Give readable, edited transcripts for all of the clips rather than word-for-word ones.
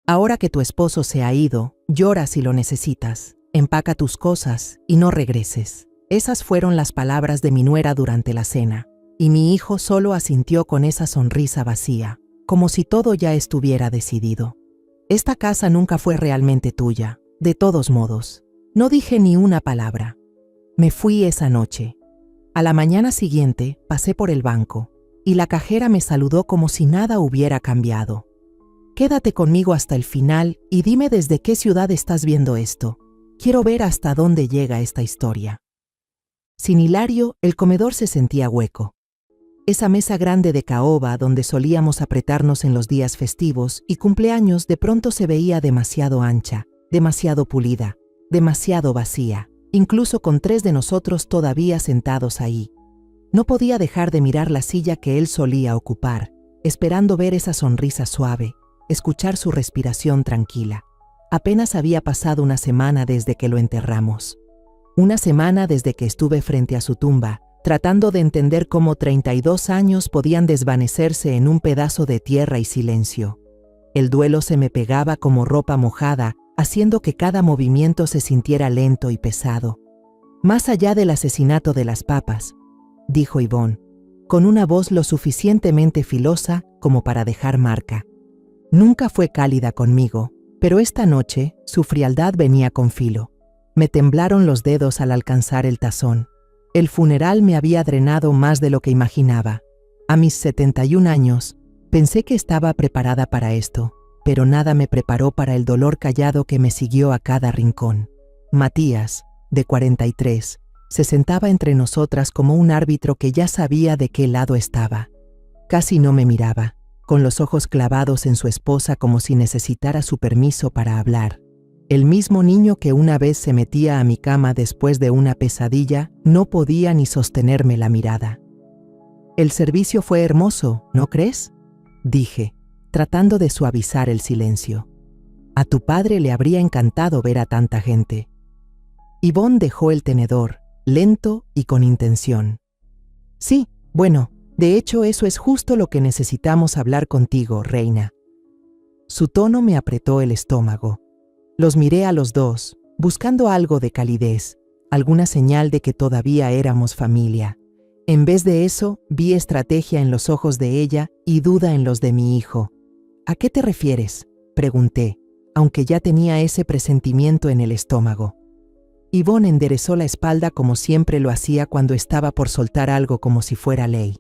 Ahora que tu esposo se ha ido, llora si lo necesitas, empaca tus cosas y no regreses. Esas fueron las palabras de mi nuera durante la cena, y mi hijo solo asintió con esa sonrisa vacía, como si todo ya estuviera decidido. Esta casa nunca fue realmente tuya, de todos modos. No dije ni una palabra. Me fui esa noche. A la mañana siguiente pasé por el banco, y la cajera me saludó como si nada hubiera cambiado. Quédate conmigo hasta el final y dime desde qué ciudad estás viendo esto. Quiero ver hasta dónde llega esta historia. Sin Hilario, el comedor se sentía hueco. Esa mesa grande de caoba donde solíamos apretarnos en los días festivos y cumpleaños de pronto se veía demasiado ancha, demasiado pulida, demasiado vacía, incluso con 3 de nosotros todavía sentados ahí. No podía dejar de mirar la silla que él solía ocupar, esperando ver esa sonrisa suave, escuchar su respiración tranquila. Apenas había pasado una semana desde que lo enterramos. Una semana desde que estuve frente a su tumba, tratando de entender cómo 32 años podían desvanecerse en un pedazo de tierra y silencio. El duelo se me pegaba como ropa mojada, haciendo que cada movimiento se sintiera lento y pesado. Más allá del asesinato de las papas, dijo Ivonne, con una voz lo suficientemente filosa como para dejar marca. Nunca fue cálida conmigo, pero esta noche su frialdad venía con filo. Me temblaron los dedos al alcanzar el tazón. El funeral me había drenado más de lo que imaginaba. A mis 71 años, pensé que estaba preparada para esto, pero nada me preparó para el dolor callado que me siguió a cada rincón. Matías, de 43, se sentaba entre nosotras como un árbitro que ya sabía de qué lado estaba. Casi no me miraba, con los ojos clavados en su esposa como si necesitara su permiso para hablar. El mismo niño que una vez se metía a mi cama después de una pesadilla no podía ni sostenerme la mirada. «El servicio fue hermoso, ¿no crees?», dije, tratando de suavizar el silencio. «A tu padre le habría encantado ver a tanta gente». Ivonne dejó el tenedor, lento y con intención. «Sí, bueno, de hecho eso es justo lo que necesitamos hablar contigo, reina». Su tono me apretó el estómago. Los miré a los dos, buscando algo de calidez, alguna señal de que todavía éramos familia. En vez de eso, vi estrategia en los ojos de ella y duda en los de mi hijo. «¿A qué te refieres?», pregunté, aunque ya tenía ese presentimiento en el estómago. Ivonne enderezó la espalda como siempre lo hacía cuando estaba por soltar algo como si fuera ley.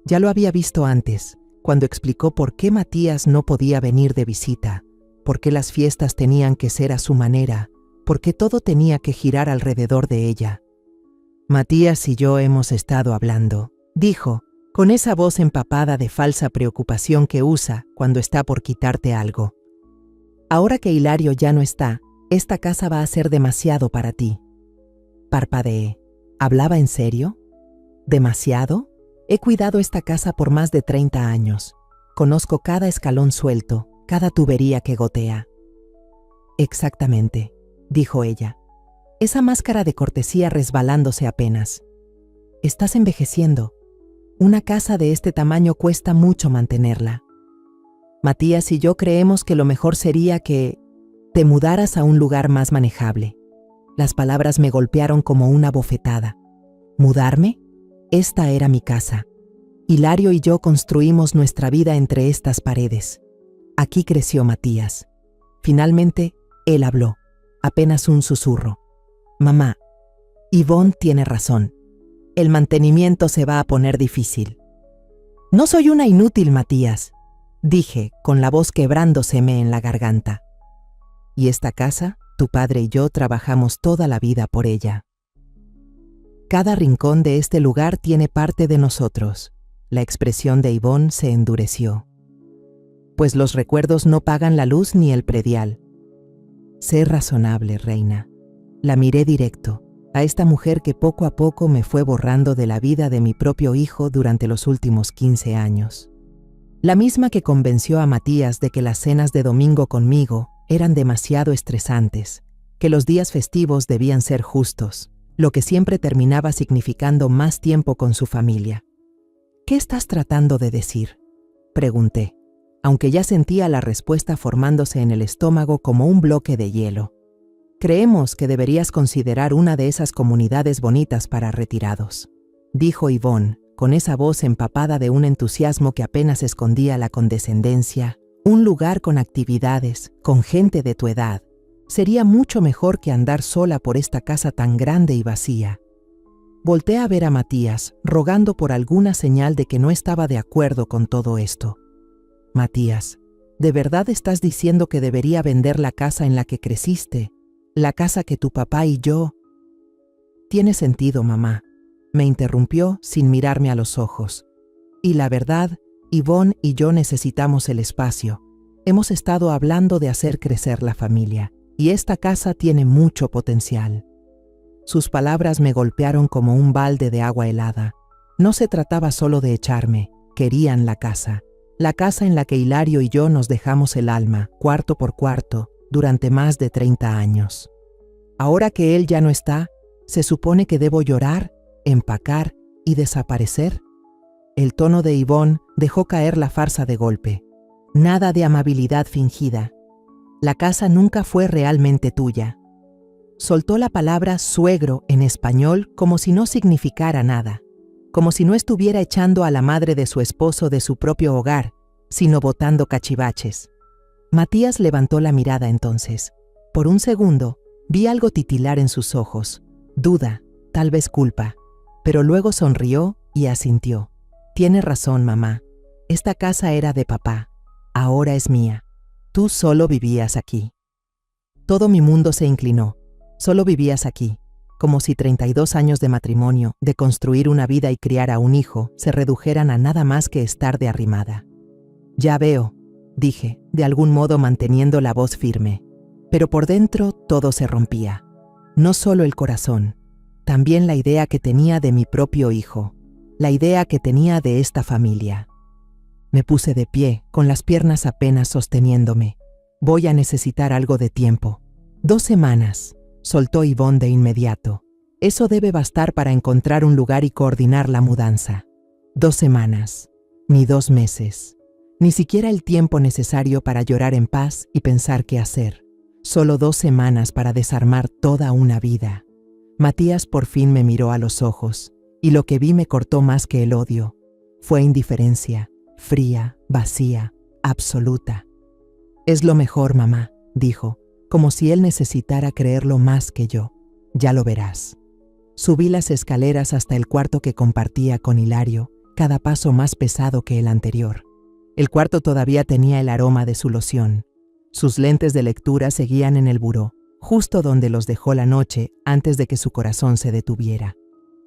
Ya lo había visto antes, cuando explicó por qué Matías no podía venir de visita, por qué las fiestas tenían que ser a su manera, por qué todo tenía que girar alrededor de ella. «Matías y yo hemos estado hablando», dijo, con esa voz empapada de falsa preocupación que usa cuando está por quitarte algo. «Ahora que Hilario ya no está, esta casa va a ser demasiado para ti». Parpadeé. ¿Hablaba en serio? ¿Demasiado? He cuidado esta casa por más de 30 años. Conozco cada escalón suelto, cada tubería que gotea. «Exactamente», dijo ella, esa máscara de cortesía resbalándose apenas. «Estás envejeciendo. Una casa de este tamaño cuesta mucho mantenerla. Matías y yo creemos que lo mejor sería que te mudaras a un lugar más manejable». Las palabras me golpearon como una bofetada. ¿Mudarme? Esta era mi casa. Hilario y yo construimos nuestra vida entre estas paredes. Aquí creció Matías. Finalmente, él habló, apenas un susurro. «Mamá, Ivonne tiene razón. El mantenimiento se va a poner difícil». «No soy una inútil, Matías», dije, con la voz quebrándoseme en la garganta. «Y esta casa, tu padre y yo trabajamos toda la vida por ella. Cada rincón de este lugar tiene parte de nosotros». La expresión de Ivonne se endureció. «Pues los recuerdos no pagan la luz ni el predial». «Sé razonable, reina». La miré directo, a esta mujer que poco a poco me fue borrando de la vida de mi propio hijo durante los últimos 15 años. La misma que convenció a Matías de que las cenas de domingo conmigo eran demasiado estresantes, que los días festivos debían ser justos, lo que siempre terminaba significando más tiempo con su familia. «¿Qué estás tratando de decir?», pregunté. aunque ya sentía la respuesta formándose en el estómago como un bloque de hielo. Creemos que deberías considerar una de esas comunidades bonitas para retirados, dijo Yvonne, con esa voz empapada de un entusiasmo que apenas escondía la condescendencia. Un lugar con actividades, con gente de tu edad. Sería mucho mejor que andar sola por esta casa tan grande y vacía. Volté a ver a Matías, rogando por alguna señal de que no estaba de acuerdo con todo esto. Matías, ¿de verdad estás diciendo que debería vender la casa en la que creciste? La casa que tu papá y yo... Tiene sentido, mamá, me interrumpió sin mirarme a los ojos. Y la verdad, Yvonne y yo necesitamos el espacio. Hemos estado hablando de hacer crecer la familia, y esta casa tiene mucho potencial. Sus palabras me golpearon como un balde de agua helada. No se trataba solo de echarme, querían la casa en la que Hilario y yo nos dejamos el alma, cuarto por cuarto, durante más de 30 años. Ahora que él ya no está, ¿se supone que debo llorar, empacar y desaparecer? El tono de Yvonne dejó caer la farsa de golpe. Nada de amabilidad fingida. La casa nunca fue realmente tuya. Soltó la palabra suegro en español como si no significara nada, como si no estuviera echando a la madre de su esposo de su propio hogar, sino botando cachivaches. Matías levantó la mirada entonces. Por un segundo, vi algo titilar en sus ojos, duda, tal vez culpa, pero luego sonrió y asintió. Tienes razón, mamá. Esta casa era de papá. Ahora es mía. Tú solo vivías aquí. Todo mi mundo se inclinó. Solo vivías aquí, como si 32 años de matrimonio, de construir una vida y criar a un hijo, se redujeran a nada más que estar de arrimada. Ya veo, dije, de algún modo manteniendo la voz firme. Pero por dentro todo se rompía. No solo el corazón, también la idea que tenía de mi propio hijo, la idea que tenía de esta familia. Me puse de pie, con las piernas apenas sosteniéndome. Voy a necesitar algo de tiempo. 2 semanas, soltó Yvonne de inmediato. Eso debe bastar para encontrar un lugar y coordinar la mudanza. 2 semanas, ni 2 meses. Ni siquiera el tiempo necesario para llorar en paz y pensar qué hacer. Solo 2 semanas para desarmar toda una vida. Matías por fin me miró a los ojos, y lo que vi me cortó más que el odio. Fue indiferencia, fría, vacía, absoluta. Es lo mejor, mamá, dijo, como si él necesitara creerlo más que yo. Ya lo verás. Subí las escaleras hasta el cuarto que compartía con Hilario, cada paso más pesado que el anterior. El cuarto todavía tenía el aroma de su loción. Sus lentes de lectura seguían en el buró, justo donde los dejó la noche antes de que su corazón se detuviera.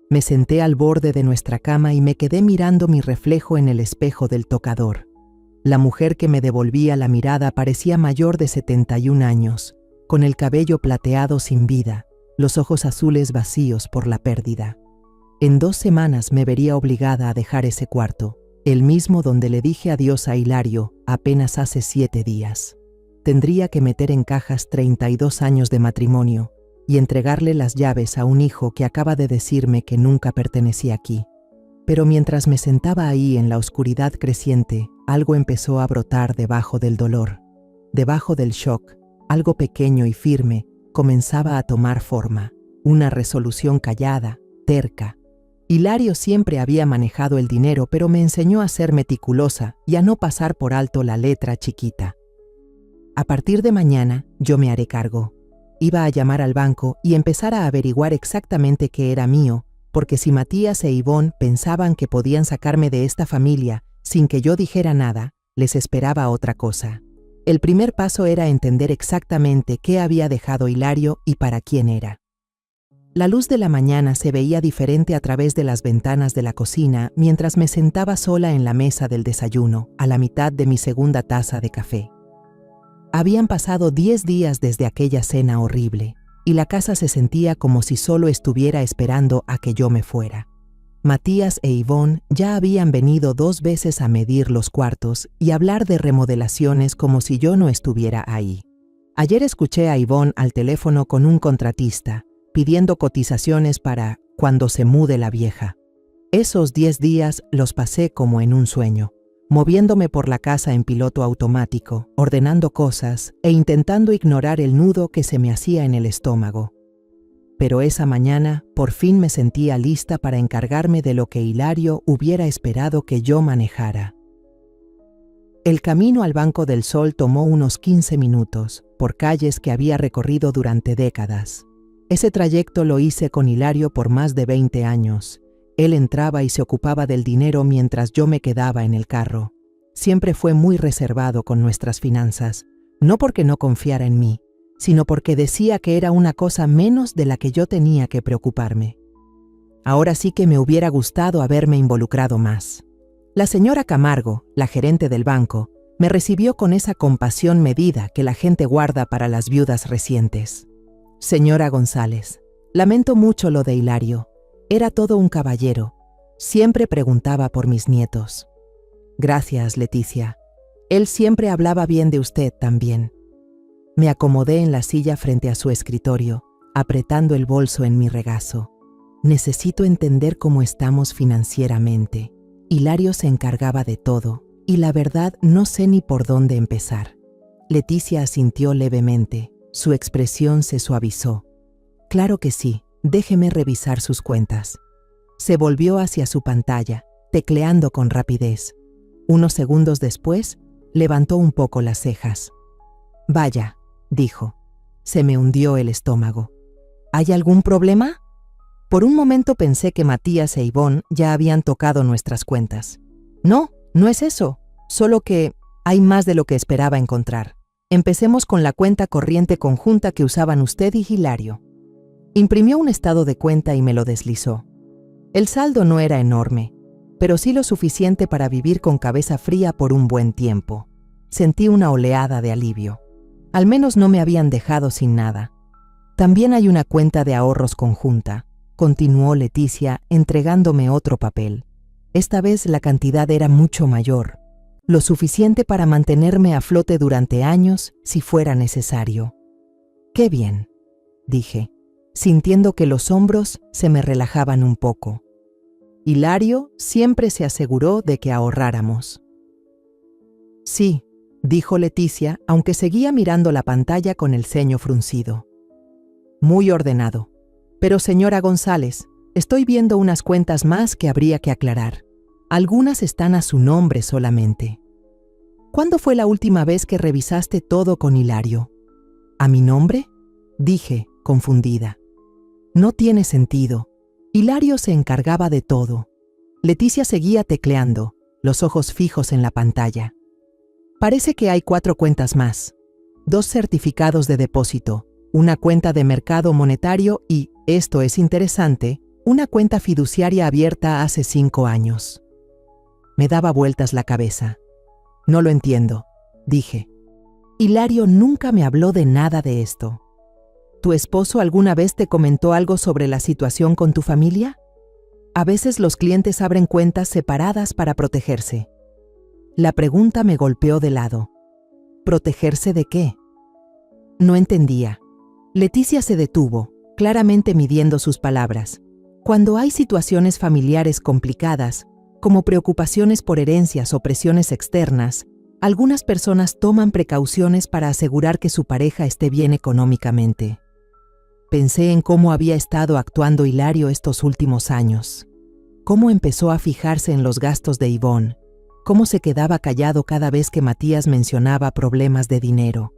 Me senté al borde de nuestra cama y me quedé mirando mi reflejo en el espejo del tocador. La mujer que me devolvía la mirada parecía mayor de 71 años, con el cabello plateado sin vida, los ojos azules vacíos por la pérdida. En 2 semanas me vería obligada a dejar ese cuarto, el mismo donde le dije adiós a Hilario apenas hace 7 días. Tendría que meter en cajas 32 años de matrimonio y entregarle las llaves a un hijo que acaba de decirme que nunca pertenecía aquí. Pero mientras me sentaba ahí en la oscuridad creciente, algo empezó a brotar debajo del dolor. Debajo del shock, algo pequeño y firme comenzaba a tomar forma, una resolución callada, terca. Hilario siempre había manejado el dinero, pero me enseñó a ser meticulosa y a no pasar por alto la letra chiquita. A partir de mañana, yo me haré cargo. Iba a llamar al banco y empezar a averiguar exactamente qué era mío, porque si Matías e Yvonne pensaban que podían sacarme de esta familia sin que yo dijera nada, les esperaba otra cosa. El primer paso era entender exactamente qué había dejado Hilario y para quién era. La luz de la mañana se veía diferente a través de las ventanas de la cocina mientras me sentaba sola en la mesa del desayuno, a la mitad de mi segunda taza de café. Habían pasado 10 días desde aquella cena horrible, y la casa se sentía como si solo estuviera esperando a que yo me fuera. Matías e Yvonne ya habían venido 2 veces a medir los cuartos y hablar de remodelaciones como si yo no estuviera ahí. Ayer escuché a Yvonne al teléfono con un contratista, pidiendo cotizaciones para cuando se mude la vieja. Esos 10 días los pasé como en un sueño. moviéndome por la casa en piloto automático, ordenando cosas e intentando ignorar el nudo que se me hacía en el estómago. Pero esa mañana por fin me sentía lista para encargarme de lo que Hilario hubiera esperado que yo manejara. El camino al Banco del Sol tomó unos 15 minutos, por calles que había recorrido durante décadas. Ese trayecto lo hice con Hilario por más de 20 años. Él entraba y se ocupaba del dinero mientras yo me quedaba en el carro. Siempre fue muy reservado con nuestras finanzas, no porque no confiara en mí, sino porque decía que era una cosa menos de la que yo tenía que preocuparme. Ahora sí que me hubiera gustado haberme involucrado más. La señora Camargo, la gerente del banco, me recibió con esa compasión medida que la gente guarda para las viudas recientes. Señora González, lamento mucho lo de Hilario. Era todo un caballero. Siempre preguntaba por mis nietos. Gracias, Leticia. Él siempre hablaba bien de usted también. Me acomodé en la silla frente a su escritorio, apretando el bolso en mi regazo. Necesito entender cómo estamos financieramente. Hilario se encargaba de todo, y la verdad no sé ni por dónde empezar. Leticia asintió levemente. Su expresión se suavizó. Claro que sí, déjeme revisar sus cuentas. Se volvió hacia su pantalla, tecleando con rapidez. Unos segundos después, levantó un poco las cejas. Vaya, dijo. Se me hundió el estómago. ¿Hay algún problema? Por un momento pensé que Matías e Ivonne ya habían tocado nuestras cuentas. No, no es eso, solo que hay más de lo que esperaba encontrar. Empecemos con la cuenta corriente conjunta que usaban usted y Hilario. Imprimió un estado de cuenta y me lo deslizó. El saldo no era enorme, pero sí lo suficiente para vivir con cabeza fría por un buen tiempo. Sentí una oleada de alivio. Al menos no me habían dejado sin nada. También hay una cuenta de ahorros conjunta, continuó Leticia entregándome otro papel. Esta vez la cantidad era mucho mayor, lo suficiente para mantenerme a flote durante años si fuera necesario. ¡Qué bien!, dije, sintiendo que los hombros se me relajaban un poco. Hilario siempre se aseguró de que ahorráramos. Sí, dijo Leticia, aunque seguía mirando la pantalla con el ceño fruncido. Muy ordenado. Pero señora González, estoy viendo unas cuentas más que habría que aclarar. Algunas están a su nombre solamente. ¿Cuándo fue la última vez que revisaste todo con Hilario? ¿A mi nombre?, dije, confundida. No tiene sentido. Hilario se encargaba de todo. Leticia seguía tecleando, los ojos fijos en la pantalla. Parece que hay 4 cuentas más. 2 certificados de depósito, una cuenta de mercado monetario y, esto es interesante, una cuenta fiduciaria abierta hace 5 años. Me daba vueltas la cabeza. No lo entiendo, dije. Hilario nunca me habló de nada de esto. ¿Tu esposo alguna vez te comentó algo sobre la situación con tu familia? A veces los clientes abren cuentas separadas para protegerse. La pregunta me golpeó de lado. ¿Protegerse de qué? No entendía. Leticia se detuvo, claramente midiendo sus palabras. Cuando hay situaciones familiares complicadas, como preocupaciones por herencias o presiones externas, algunas personas toman precauciones para asegurar que su pareja esté bien económicamente. Pensé en cómo había estado actuando Hilario estos últimos años. Cómo empezó a fijarse en los gastos de Ivonne. Cómo se quedaba callado cada vez que Matías mencionaba problemas de dinero.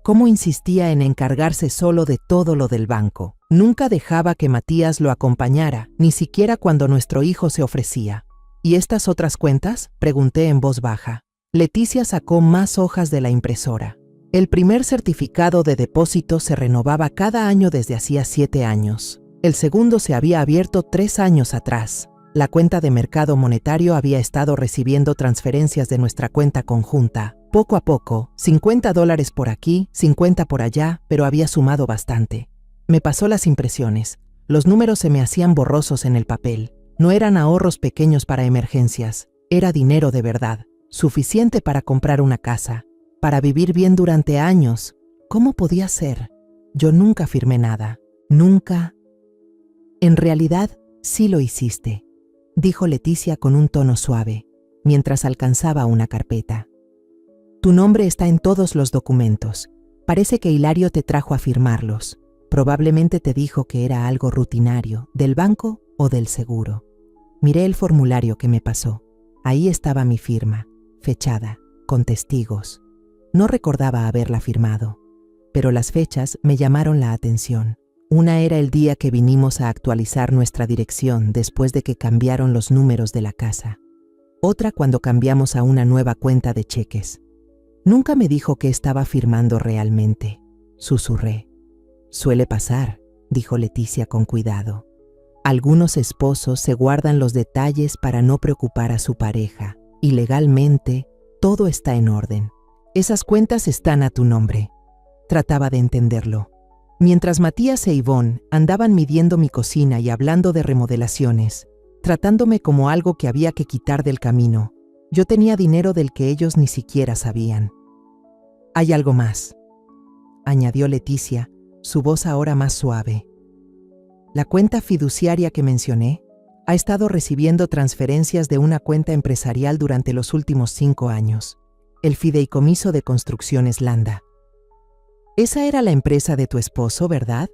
Cómo insistía en encargarse solo de todo lo del banco. Nunca dejaba que Matías lo acompañara, ni siquiera cuando nuestro hijo se ofrecía. ¿Y estas otras cuentas?, pregunté en voz baja. Leticia sacó más hojas de la impresora. El primer certificado de depósito se renovaba cada año desde hacía 7 años. El segundo se había abierto 3 años atrás. La cuenta de mercado monetario había estado recibiendo transferencias de nuestra cuenta conjunta. Poco a poco, $50 por aquí, 50 por allá, pero había sumado bastante. Me pasó las impresiones. Los números se me hacían borrosos en el papel. No eran ahorros pequeños para emergencias, era dinero de verdad, suficiente para comprar una casa, para vivir bien durante años. ¿Cómo podía ser? Yo nunca firmé nada, nunca. En realidad, sí lo hiciste, dijo Leticia con un tono suave. mientras alcanzaba una carpeta. Tu nombre está en todos los documentos. Parece que Hilario te trajo a firmarlos. Probablemente te dijo que era algo rutinario, del banco o del seguro. Miré el formulario que me pasó. Ahí estaba mi firma, fechada, con testigos. No recordaba haberla firmado, pero las fechas me llamaron la atención. Una era el día que vinimos a actualizar nuestra dirección después de que cambiaron los números de la casa. Otra cuando cambiamos a una nueva cuenta de cheques. Nunca me dijo que estaba firmando realmente. Susurré. Suele pasar, dijo Leticia con cuidado. Algunos esposos se guardan los detalles para no preocupar a su pareja, y legalmente todo está en orden. Esas cuentas están a tu nombre. Trataba de entenderlo. Mientras Matías e Ivonne andaban midiendo mi cocina y hablando de remodelaciones, tratándome como algo que había que quitar del camino, yo tenía dinero del que ellos ni siquiera sabían. Hay algo más, añadió Leticia, su voz ahora más suave. La cuenta fiduciaria que mencioné ha estado recibiendo transferencias de una cuenta empresarial durante los últimos 5 años, el Fideicomiso de Construcciones Landa. Esa era la empresa de tu esposo, ¿verdad?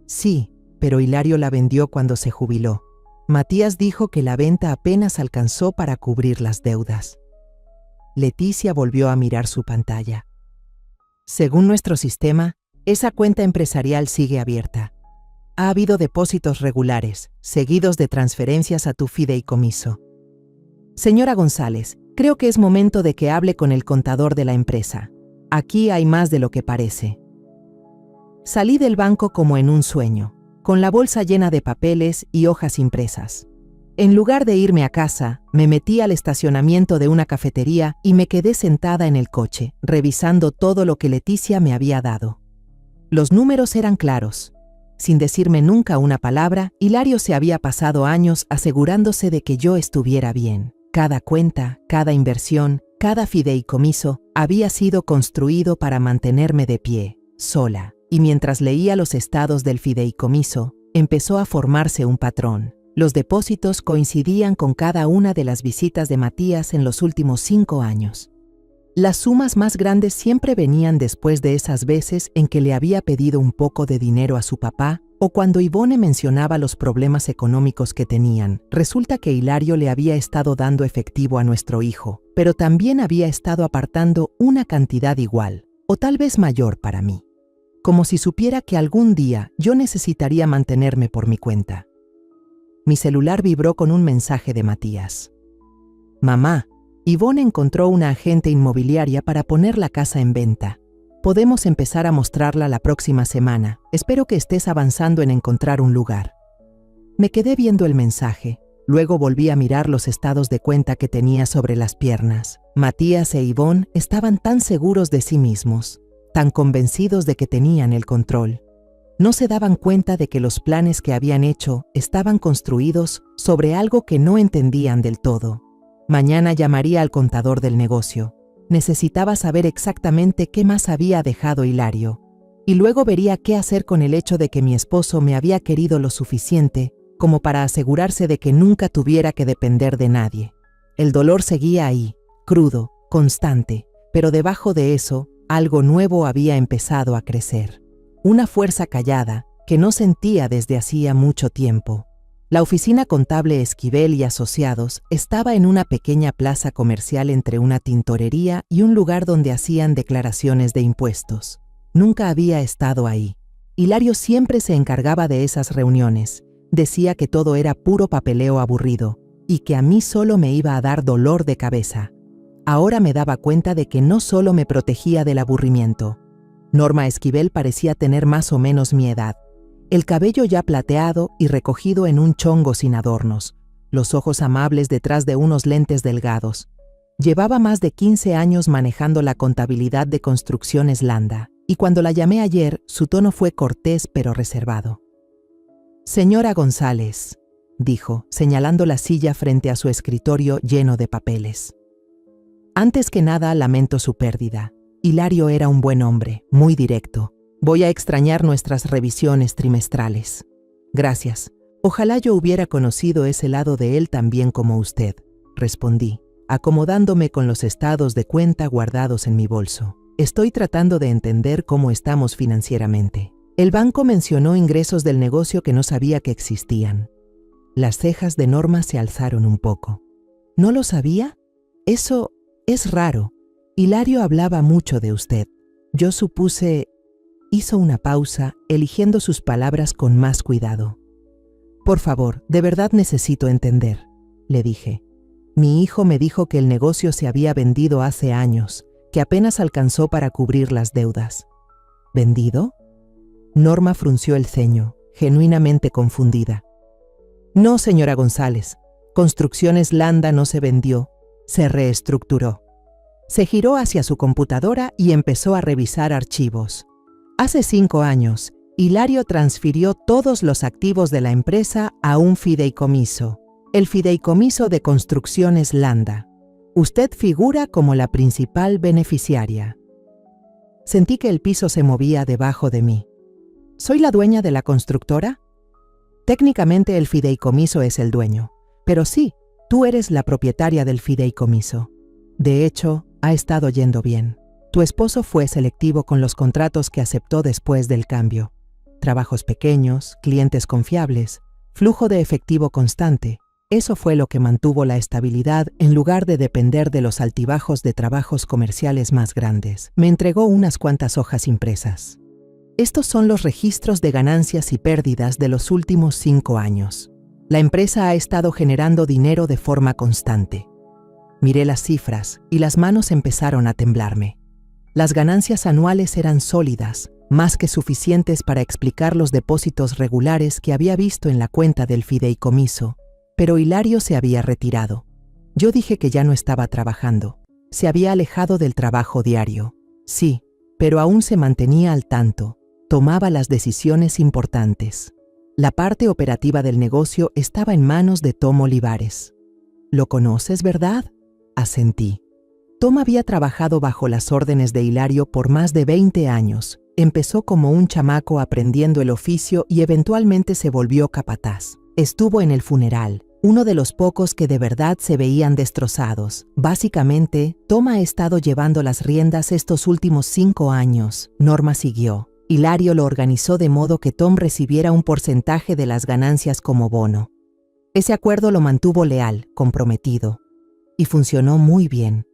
Sí, pero Hilario la vendió cuando se jubiló. Matías dijo que la venta apenas alcanzó para cubrir las deudas. Leticia volvió a mirar su pantalla. Según nuestro sistema, esa cuenta empresarial sigue abierta. Ha habido depósitos regulares, seguidos de transferencias a tu fideicomiso. Señora González, creo que es momento de que hable con el contador de la empresa. Aquí hay más de lo que parece. Salí del banco como en un sueño, con la bolsa llena de papeles y hojas impresas. En lugar de irme a casa, me metí al estacionamiento de una cafetería y me quedé sentada en el coche, revisando todo lo que Leticia me había dado. Los números eran claros. Sin decirme nunca una palabra, Hilario se había pasado años asegurándose de que yo estuviera bien. Cada cuenta, cada inversión, cada fideicomiso había sido construido para mantenerme de pie, sola. Y mientras leía los estados del fideicomiso, empezó a formarse un patrón. Los depósitos coincidían con cada una de las visitas de Matías en los últimos 5 años. Las sumas más grandes siempre venían después de esas veces en que le había pedido un poco de dinero a su papá o cuando Ivonne mencionaba los problemas económicos que tenían. Resulta que Hilario le había estado dando efectivo a nuestro hijo, pero también había estado apartando una cantidad igual, o tal vez mayor para mí. Como si supiera que algún día yo necesitaría mantenerme por mi cuenta. Mi celular vibró con un mensaje de Matías. Mamá, Ivonne encontró una agente inmobiliaria para poner la casa en venta. Podemos empezar a mostrarla la próxima semana. Espero que estés avanzando en encontrar un lugar. Me quedé viendo el mensaje. Luego volví a mirar los estados de cuenta que tenía sobre las piernas. Matías e Ivonne estaban tan seguros de sí mismos, tan convencidos de que tenían el control. No se daban cuenta de que los planes que habían hecho estaban construidos sobre algo que no entendían del todo. Mañana llamaría al contador del negocio. Necesitaba saber exactamente qué más había dejado Hilario. Y luego vería qué hacer con el hecho de que mi esposo me había querido lo suficiente como para asegurarse de que nunca tuviera que depender de nadie. El dolor seguía ahí, crudo, constante, pero debajo de eso, algo nuevo había empezado a crecer. Una fuerza callada que no sentía desde hacía mucho tiempo. La oficina contable Esquivel y Asociados estaba en una pequeña plaza comercial entre una tintorería y un lugar donde hacían declaraciones de impuestos. Nunca había estado ahí. Hilario siempre se encargaba de esas reuniones. Decía que todo era puro papeleo aburrido y que a mí solo me iba a dar dolor de cabeza. Ahora me daba cuenta de que no solo me protegía del aburrimiento. Norma Esquivel parecía tener más o menos mi edad. El cabello ya plateado y recogido en un chongo sin adornos, los ojos amables detrás de unos lentes delgados. Llevaba más de 15 años manejando la contabilidad de Construcciones Landa, y cuando la llamé ayer, su tono fue cortés pero reservado. Señora González, dijo, señalando la silla frente a su escritorio lleno de papeles. Antes que nada, lamento su pérdida. Hilario era un buen hombre, muy directo. Voy a extrañar nuestras revisiones trimestrales. Gracias. Ojalá yo hubiera conocido ese lado de él tan bien como usted, respondí, acomodándome con los estados de cuenta guardados en mi bolso. Estoy tratando de entender cómo estamos financieramente. El banco mencionó ingresos del negocio que no sabía que existían. Las cejas de Norma se alzaron un poco. ¿No lo sabía? Eso es raro. Hilario hablaba mucho de usted. Yo supuse... Hizo una pausa, eligiendo sus palabras con más cuidado. Por favor, de verdad necesito entender, le dije. Mi hijo me dijo que el negocio se había vendido hace años, que apenas alcanzó para cubrir las deudas. ¿Vendido? Norma frunció el ceño, genuinamente confundida. No, señora González. Construcciones Landa no se vendió, se reestructuró. Se giró hacia su computadora y empezó a revisar archivos. Hace 5 años, Hilario transfirió todos los activos de la empresa a un fideicomiso, el Fideicomiso de Construcciones Landa. Usted figura como la principal beneficiaria. Sentí que el piso se movía debajo de mí. ¿Soy la dueña de la constructora? Técnicamente el fideicomiso es el dueño, pero sí, tú eres la propietaria del fideicomiso. De hecho, ha estado yendo bien. Tu esposo fue selectivo con los contratos que aceptó después del cambio. Trabajos pequeños, clientes confiables, flujo de efectivo constante. Eso fue lo que mantuvo la estabilidad en lugar de depender de los altibajos de trabajos comerciales más grandes. Me entregó unas cuantas hojas impresas. Estos son los registros de ganancias y pérdidas de los últimos 5 años. La empresa ha estado generando dinero de forma constante. Miré las cifras y las manos empezaron a temblarme. Las ganancias anuales eran sólidas, más que suficientes para explicar los depósitos regulares que había visto en la cuenta del fideicomiso, pero Hilario se había retirado. Yo dije que ya no estaba trabajando. Se había alejado del trabajo diario. Sí, pero aún se mantenía al tanto. Tomaba las decisiones importantes. La parte operativa del negocio estaba en manos de Tom Olivares. ¿Lo conoces, verdad? Asentí. Tom había trabajado bajo las órdenes de Hilario por más de 20 años. Empezó como un chamaco aprendiendo el oficio y eventualmente se volvió capataz. Estuvo en el funeral, uno de los pocos que de verdad se veían destrozados. Básicamente, Tom ha estado llevando las riendas estos últimos 5 años. Norma siguió. Hilario lo organizó de modo que Tom recibiera un porcentaje de las ganancias como bono. Ese acuerdo lo mantuvo leal, comprometido. Y funcionó muy bien.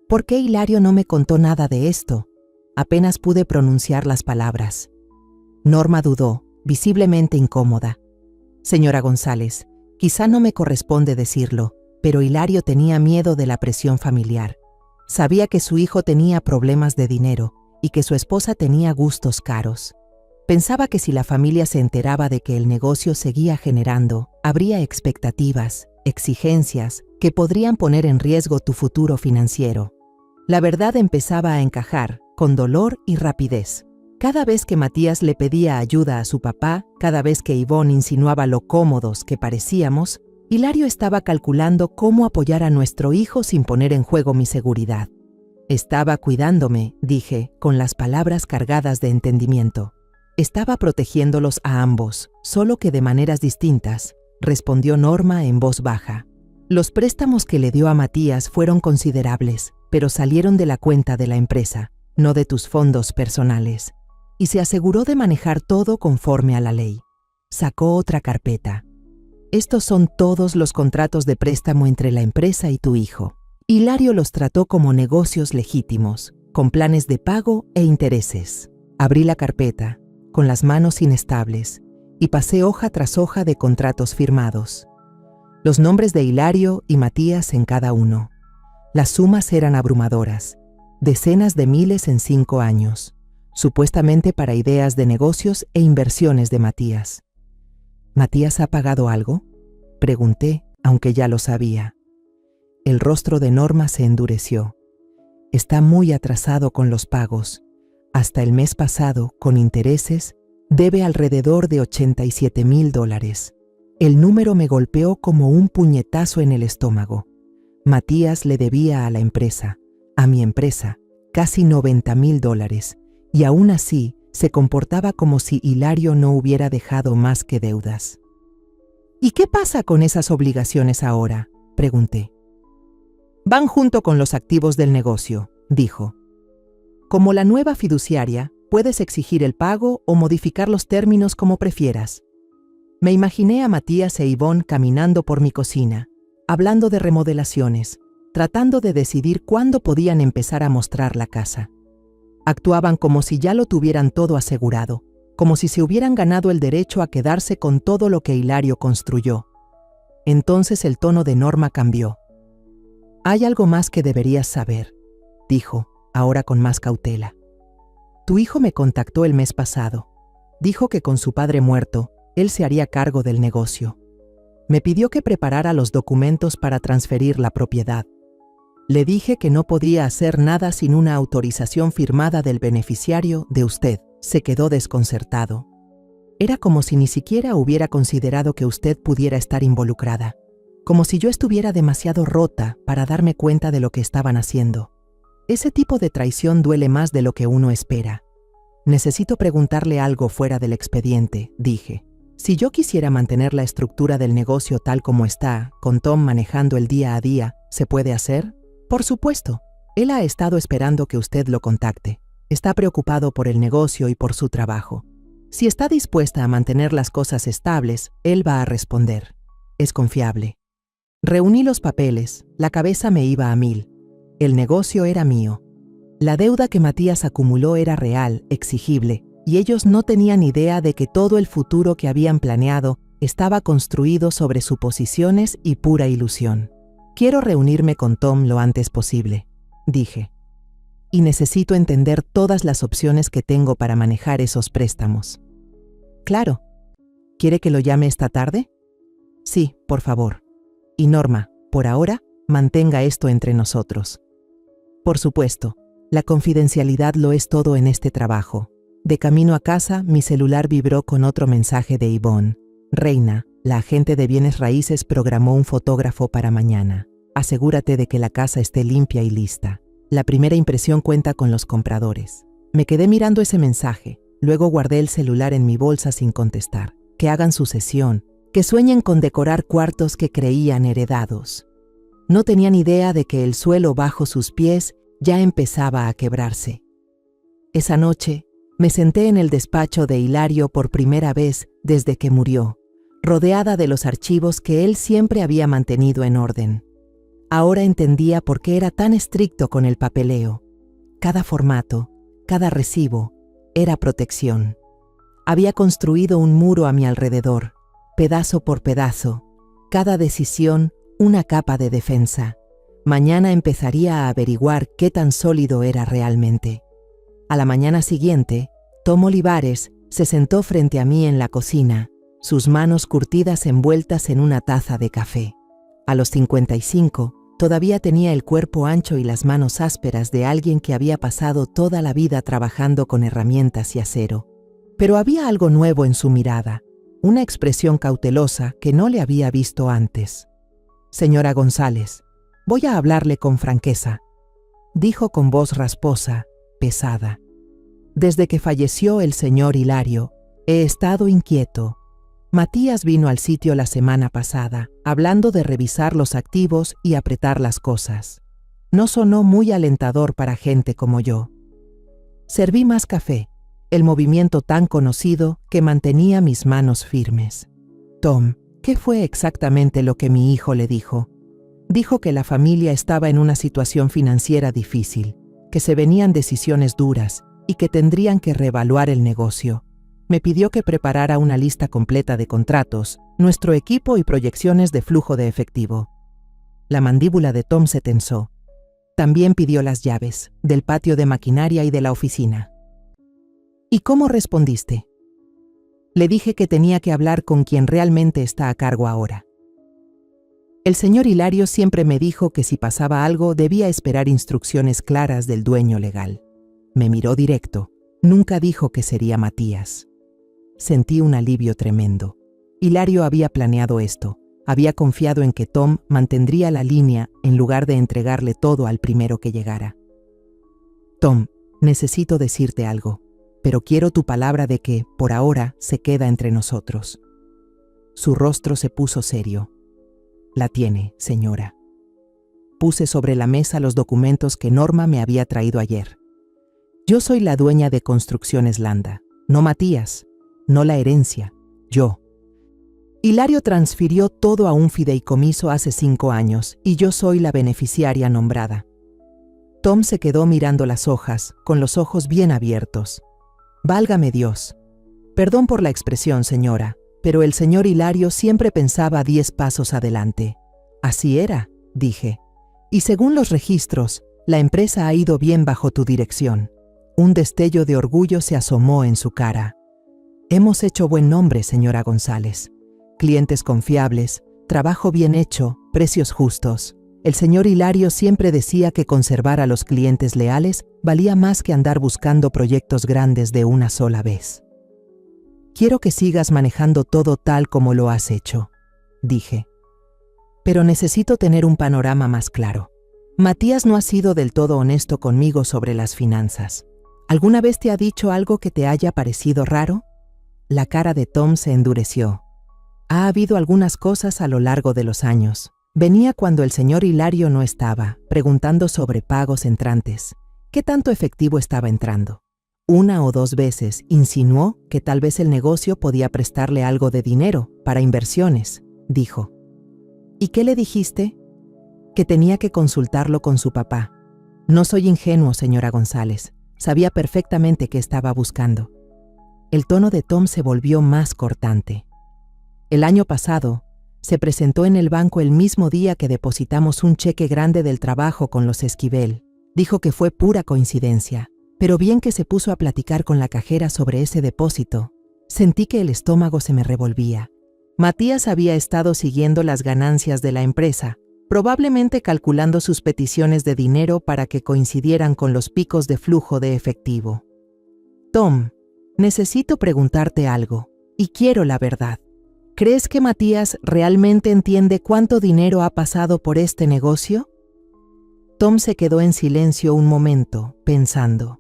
¿Por qué Hilario no me contó nada de esto? Apenas pude pronunciar las palabras. Norma dudó, visiblemente incómoda. Señora González, quizá no me corresponde decirlo, pero Hilario tenía miedo de la presión familiar. Sabía que su hijo tenía problemas de dinero y que su esposa tenía gustos caros. Pensaba que si la familia se enteraba de que el negocio seguía generando, habría expectativas, exigencias que podrían poner en riesgo tu futuro financiero. La verdad empezaba a encajar, con dolor y rapidez. Cada vez que Matías le pedía ayuda a su papá, cada vez que Ivonne insinuaba lo cómodos que parecíamos, Hilario estaba calculando cómo apoyar a nuestro hijo sin poner en juego mi seguridad. Estaba cuidándome, dije, con las palabras cargadas de entendimiento. Estaba protegiéndolos a ambos, solo que de maneras distintas, respondió Norma en voz baja. Los préstamos que le dio a Matías fueron considerables, pero salieron de la cuenta de la empresa, no de tus fondos personales, y se aseguró de manejar todo conforme a la ley. Sacó otra carpeta. Estos son todos los contratos de préstamo entre la empresa y tu hijo. Hilario los trató como negocios legítimos, con planes de pago e intereses. Abrí la carpeta, con las manos inestables, y pasé hoja tras hoja de contratos firmados. Los nombres de Hilario y Matías en cada uno. Las sumas eran abrumadoras, decenas de miles en 5 años, supuestamente para ideas de negocios e inversiones de Matías. ¿Matías ha pagado algo?, pregunté, aunque ya lo sabía. El rostro de Norma se endureció. Está muy atrasado con los pagos. Hasta el mes pasado, con intereses, debe alrededor de $87,000. El número me golpeó como un puñetazo en el estómago. Matías le debía a la empresa, a mi empresa, casi $90,000, y aún así se comportaba como si Hilario no hubiera dejado más que deudas. ¿Y qué pasa con esas obligaciones ahora?, pregunté. Van junto con los activos del negocio, dijo. Como la nueva fiduciaria, puedes exigir el pago o modificar los términos como prefieras. Me imaginé a Matías e Ivonne caminando por mi cocina, hablando de remodelaciones, tratando de decidir cuándo podían empezar a mostrar la casa. Actuaban como si ya lo tuvieran todo asegurado, como si se hubieran ganado el derecho a quedarse con todo lo que Hilario construyó. Entonces el tono de Norma cambió. Hay algo más que deberías saber, dijo, ahora con más cautela. Tu hijo me contactó el mes pasado. Dijo que con su padre muerto, él se haría cargo del negocio. Me pidió que preparara los documentos para transferir la propiedad. Le dije que no podía hacer nada sin una autorización firmada del beneficiario de usted. Se quedó desconcertado. Era como si ni siquiera hubiera considerado que usted pudiera estar involucrada, como si yo estuviera demasiado rota para darme cuenta de lo que estaban haciendo. Ese tipo de traición duele más de lo que uno espera. Necesito preguntarle algo fuera del expediente, dije. Si yo quisiera mantener la estructura del negocio tal como está, con Tom manejando el día a día, ¿se puede hacer? Por supuesto. Él ha estado esperando que usted lo contacte. Está preocupado por el negocio y por su trabajo. Si está dispuesta a mantener las cosas estables, él va a responder. Es confiable. Reuní los papeles, la cabeza me iba a mil. El negocio era mío. La deuda que Matías acumuló era real, exigible, y ellos no tenían idea de que todo el futuro que habían planeado estaba construido sobre suposiciones y pura ilusión. Quiero reunirme con Tom lo antes posible, dije. Y necesito entender todas las opciones que tengo para manejar esos préstamos. Claro. ¿Quiere que lo llame esta tarde? Sí, por favor. Y Norma, por ahora, mantenga esto entre nosotros. Por supuesto, la confidencialidad lo es todo en este trabajo. De camino a casa, mi celular vibró con otro mensaje de Ivonne. Reina, la agente de bienes raíces programó un fotógrafo para mañana. Asegúrate de que la casa esté limpia y lista. La primera impresión cuenta con los compradores. Me quedé mirando ese mensaje, luego guardé el celular en mi bolsa sin contestar. Que hagan su sesión, que sueñen con decorar cuartos que creían heredados. No tenían idea de que el suelo bajo sus pies ya empezaba a quebrarse. Esa noche, me senté en el despacho de Hilario por primera vez desde que murió, rodeada de los archivos que él siempre había mantenido en orden. Ahora entendía por qué era tan estricto con el papeleo. Cada formato, cada recibo, era protección. Había construido un muro a mi alrededor, pedazo por pedazo, cada decisión una capa de defensa. Mañana empezaría a averiguar qué tan sólido era realmente. A la mañana siguiente, Tom Olivares se sentó frente a mí en la cocina, sus manos curtidas envueltas en una taza de café. A los 55, todavía tenía el cuerpo ancho y las manos ásperas de alguien que había pasado toda la vida trabajando con herramientas y acero. Pero había algo nuevo en su mirada, una expresión cautelosa que no le había visto antes. Señora González, voy a hablarle con franqueza, dijo con voz rasposa, pesada. Desde que falleció el señor Hilario, he estado inquieto. Matías vino al sitio la semana pasada, hablando de revisar los activos y apretar las cosas. No sonó muy alentador para gente como yo. Serví más café, el movimiento tan conocido que mantenía mis manos firmes. Tom, ¿qué fue exactamente lo que mi hijo le dijo? Dijo que la familia estaba en una situación financiera difícil, que se venían decisiones duras y que tendrían que reevaluar el negocio. Me pidió que preparara una lista completa de contratos, nuestro equipo y proyecciones de flujo de efectivo. La mandíbula de Tom se tensó. También pidió las llaves, del patio de maquinaria y de la oficina. ¿Y cómo respondiste? Le dije que tenía que hablar con quien realmente está a cargo ahora. El señor Hilario siempre me dijo que si pasaba algo debía esperar instrucciones claras del dueño legal. Me miró directo. Nunca dijo que sería Matías. Sentí un alivio tremendo. Hilario había planeado esto. Había confiado en que Tom mantendría la línea en lugar de entregarle todo al primero que llegara. Tom, necesito decirte algo, pero quiero tu palabra de que, por ahora, se queda entre nosotros. Su rostro se puso serio. La tiene, señora. puse sobre la mesa los documentos que Norma me había traído ayer. Yo soy la dueña de Construcciones Landa, no Matías, no la herencia, yo. Hilario transfirió todo a un fideicomiso hace 5 años y yo soy la beneficiaria nombrada. Tom se quedó mirando las hojas, con los ojos bien abiertos. Válgame Dios. Perdón por la expresión, señora, pero el señor Hilario siempre pensaba 10 pasos adelante. Así era, dije. Y según los registros, la empresa ha ido bien bajo tu dirección. Un destello de orgullo se asomó en su cara. Hemos hecho buen nombre, señora González. Clientes confiables, trabajo bien hecho, precios justos. El señor Hilario siempre decía que conservar a los clientes leales valía más que andar buscando proyectos grandes de una sola vez. Quiero que sigas manejando todo tal como lo has hecho, dije. Pero necesito tener un panorama más claro. Matías no ha sido del todo honesto conmigo sobre las finanzas. ¿Alguna vez te ha dicho algo que te haya parecido raro? La cara de Tom se endureció. Ha habido algunas cosas a lo largo de los años. Venía cuando el señor Hilario no estaba, preguntando sobre pagos entrantes. ¿Qué tanto efectivo estaba entrando? 1 o 2 veces insinuó que tal vez el negocio podía prestarle algo de dinero para inversiones, dijo. ¿Y qué le dijiste? Que tenía que consultarlo con su papá. No soy ingenuo, señora González. Sabía perfectamente qué estaba buscando. El tono de Tom se volvió más cortante. El año pasado, se presentó en el banco el mismo día que depositamos un cheque grande del trabajo con los Esquivel. Dijo que fue pura coincidencia, pero bien que se puso a platicar con la cajera sobre ese depósito, sentí que el estómago se me revolvía. Matías había estado siguiendo las ganancias de la empresa, probablemente calculando sus peticiones de dinero para que coincidieran con los picos de flujo de efectivo. Tom, necesito preguntarte algo, y quiero la verdad. ¿Crees que Matías realmente entiende cuánto dinero ha pasado por este negocio? Tom se quedó en silencio un momento, pensando.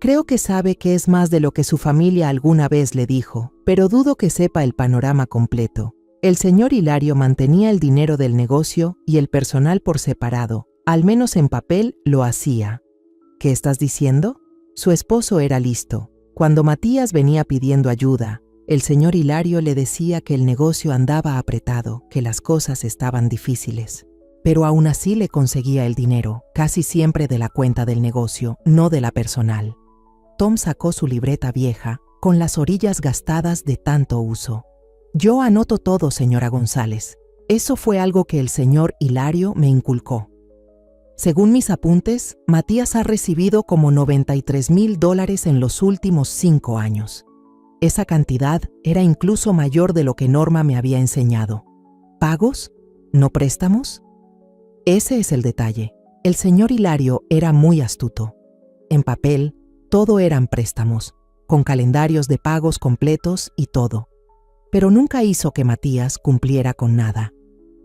Creo que sabe que es más de lo que su familia alguna vez le dijo, pero dudo que sepa el panorama completo. El señor Hilario mantenía el dinero del negocio y el personal por separado, al menos en papel lo hacía. ¿Qué estás diciendo? Su esposo era listo. Cuando Matías venía pidiendo ayuda, el señor Hilario le decía que el negocio andaba apretado, que las cosas estaban difíciles. Pero aún así le conseguía el dinero, casi siempre de la cuenta del negocio, no de la personal. Tom sacó su libreta vieja, con las orillas gastadas de tanto uso. Yo anoto todo, señora González. Eso fue algo que el señor Hilario me inculcó. Según mis apuntes, Matías ha recibido como $93,000 en los últimos 5 años. Esa cantidad era incluso mayor de lo que Norma me había enseñado. ¿Pagos? ¿No préstamos? Ese es el detalle. El señor Hilario era muy astuto. En papel, todo eran préstamos, con calendarios de pagos completos y todo. Pero nunca hizo que Matías cumpliera con nada.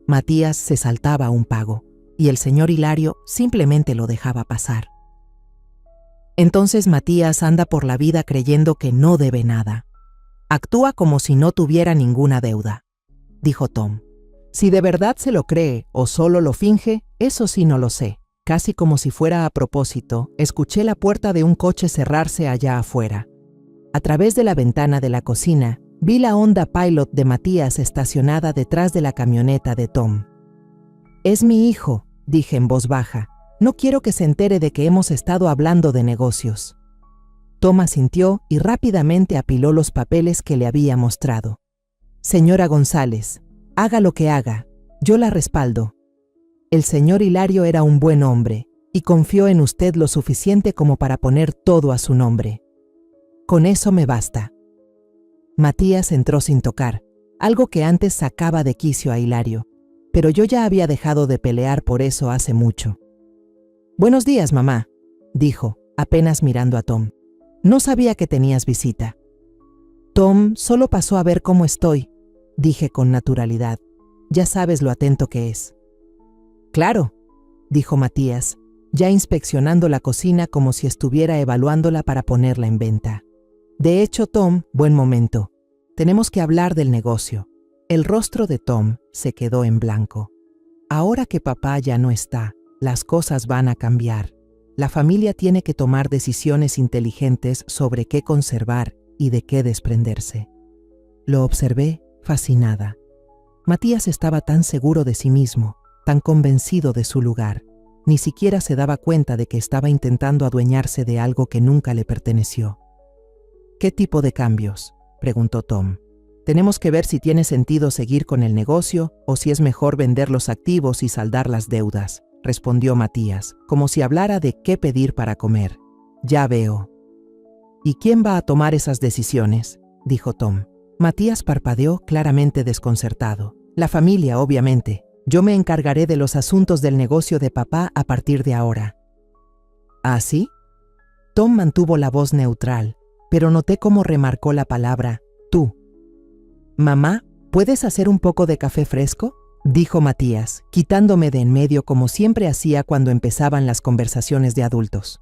Matías se saltaba un pago, y el señor Hilario simplemente lo dejaba pasar. Entonces Matías anda por la vida creyendo que no debe nada. Actúa como si no tuviera ninguna deuda, dijo Tom. Si de verdad se lo cree o solo lo finge, eso sí no lo sé. Casi como si fuera a propósito, escuché la puerta de un coche cerrarse allá afuera. A través de la ventana de la cocina, vi la Honda Pilot de Matías estacionada detrás de la camioneta de Tom. Es mi hijo, dije en voz baja. No quiero que se entere de que hemos estado hablando de negocios. Tom asintió y rápidamente apiló los papeles que le había mostrado. Señora González, haga lo que haga, yo la respaldo. El señor Hilario era un buen hombre y confió en usted lo suficiente como para poner todo a su nombre. Con eso me basta. Matías entró sin tocar, algo que antes sacaba de quicio a Hilario, pero yo ya había dejado de pelear por eso hace mucho. Buenos días, mamá, dijo, apenas mirando a Tom. No sabía que tenías visita. Tom solo pasó a ver cómo estoy, dije con naturalidad. Ya sabes lo atento que es. Claro, dijo Matías, ya inspeccionando la cocina como si estuviera evaluándola para ponerla en venta. De hecho, Tom, buen momento. Tenemos que hablar del negocio. El rostro de Tom se quedó en blanco. Ahora que papá ya no está, las cosas van a cambiar. La familia tiene que tomar decisiones inteligentes sobre qué conservar y de qué desprenderse. Lo observé, fascinada. Matías estaba tan seguro de sí mismo, tan convencido de su lugar. Ni siquiera se daba cuenta de que estaba intentando adueñarse de algo que nunca le perteneció. ¿Qué tipo de cambios?, preguntó Tom. Tenemos que ver si tiene sentido seguir con el negocio o si es mejor vender los activos y saldar las deudas, respondió Matías, como si hablara de qué pedir para comer. Ya veo. ¿Y quién va a tomar esas decisiones?, dijo Tom. Matías parpadeó, claramente desconcertado. La familia, obviamente. Yo me encargaré de los asuntos del negocio de papá a partir de ahora. ¿Ah, sí? Tom mantuvo la voz neutral, pero noté cómo remarcó la palabra tú. «Mamá, ¿puedes hacer un poco de café fresco?», dijo Matías, quitándome de en medio como siempre hacía cuando empezaban las conversaciones de adultos.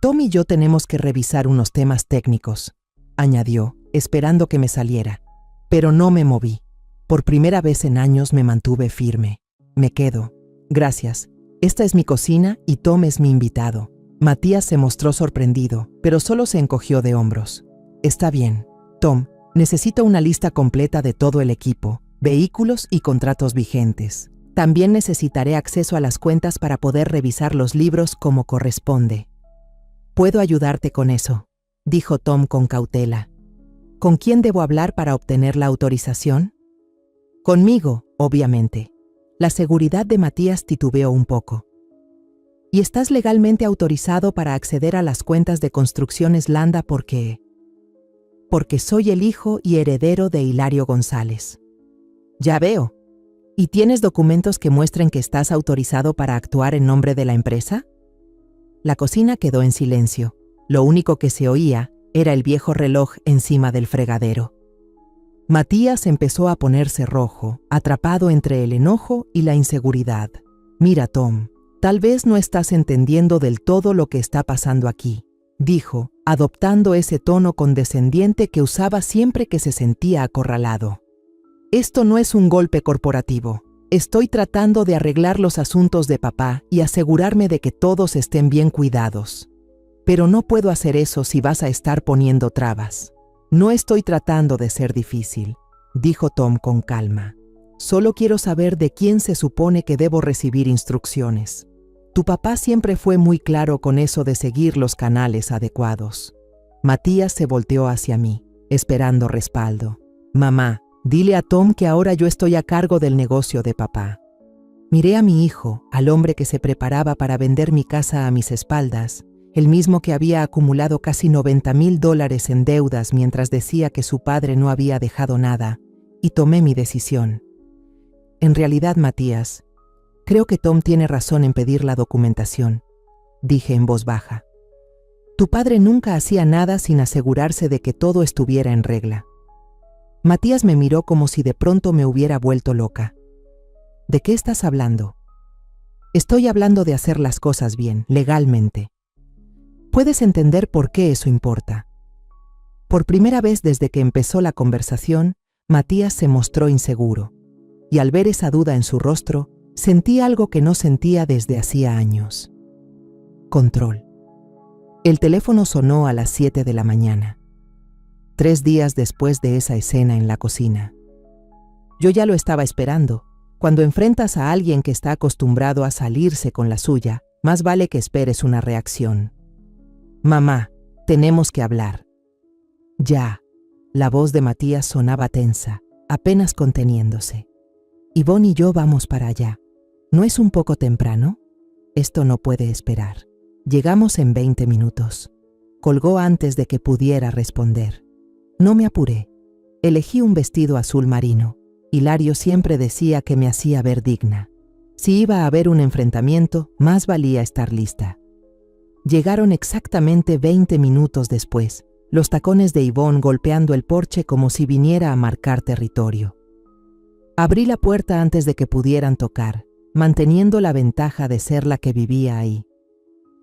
«Tom y yo tenemos que revisar unos temas técnicos», añadió, esperando que me saliera. Pero no me moví. Por primera vez en años me mantuve firme. «Me quedo. Gracias. Esta es mi cocina y Tom es mi invitado». Matías se mostró sorprendido, pero solo se encogió de hombros. «Está bien. Tom, necesito una lista completa de todo el equipo, vehículos y contratos vigentes. También necesitaré acceso a las cuentas para poder revisar los libros como corresponde». «Puedo ayudarte con eso», dijo Tom con cautela. «¿Con quién debo hablar para obtener la autorización?». «Conmigo, obviamente». La seguridad de Matías titubeó un poco. «¿Y estás legalmente autorizado para acceder a las cuentas de Construcciones Landa porque soy el hijo y heredero de Hilario González». «Ya veo. ¿Y tienes documentos que muestren que estás autorizado para actuar en nombre de la empresa?». La cocina quedó en silencio. Lo único que se oía era el viejo reloj encima del fregadero. Matías empezó a ponerse rojo, atrapado entre el enojo y la inseguridad. «Mira, Tom, tal vez no estás entendiendo del todo lo que está pasando aquí», dijo, adoptando ese tono condescendiente que usaba siempre que se sentía acorralado. «Esto no es un golpe corporativo. Estoy tratando de arreglar los asuntos de papá y asegurarme de que todos estén bien cuidados. Pero no puedo hacer eso si vas a estar poniendo trabas». «No estoy tratando de ser difícil», dijo Tom con calma. «Solo quiero saber de quién se supone que debo recibir instrucciones. Tu papá siempre fue muy claro con eso de seguir los canales adecuados». Matías se volteó hacia mí, esperando respaldo. «Mamá, dile a Tom que ahora yo estoy a cargo del negocio de papá». Miré a mi hijo, al hombre que se preparaba para vender mi casa a mis espaldas, el mismo que había acumulado casi $90,000 en deudas mientras decía que su padre no había dejado nada, y tomé mi decisión. «En realidad, Matías, creo que Tom tiene razón en pedir la documentación», dije en voz baja. «Tu padre nunca hacía nada sin asegurarse de que todo estuviera en regla». Matías me miró como si de pronto me hubiera vuelto loca. «¿De qué estás hablando?». «Estoy hablando de hacer las cosas bien, legalmente. Puedes entender por qué eso importa». Por primera vez desde que empezó la conversación, Matías se mostró inseguro, y al ver esa duda en su rostro, sentí algo que no sentía desde hacía años. Control. El teléfono sonó a las 7 de la mañana, 3 días después de esa escena en la cocina. Yo ya lo estaba esperando. Cuando enfrentas a alguien que está acostumbrado a salirse con la suya, más vale que esperes una reacción. «Mamá, tenemos que hablar». «Ya». La voz de Matías sonaba tensa, apenas conteniéndose. «Ivonne y yo vamos para allá. ¿No es un poco temprano?». «Esto no puede esperar. Llegamos en 20 minutos». Colgó antes de que pudiera responder. No me apuré. Elegí un vestido azul marino. Hilario siempre decía que me hacía ver digna. Si iba a haber un enfrentamiento, más valía estar lista. Llegaron exactamente 20 minutos después, los tacones de Ivonne golpeando el porche como si viniera a marcar territorio. Abrí la puerta antes de que pudieran tocar, manteniendo la ventaja de ser la que vivía ahí.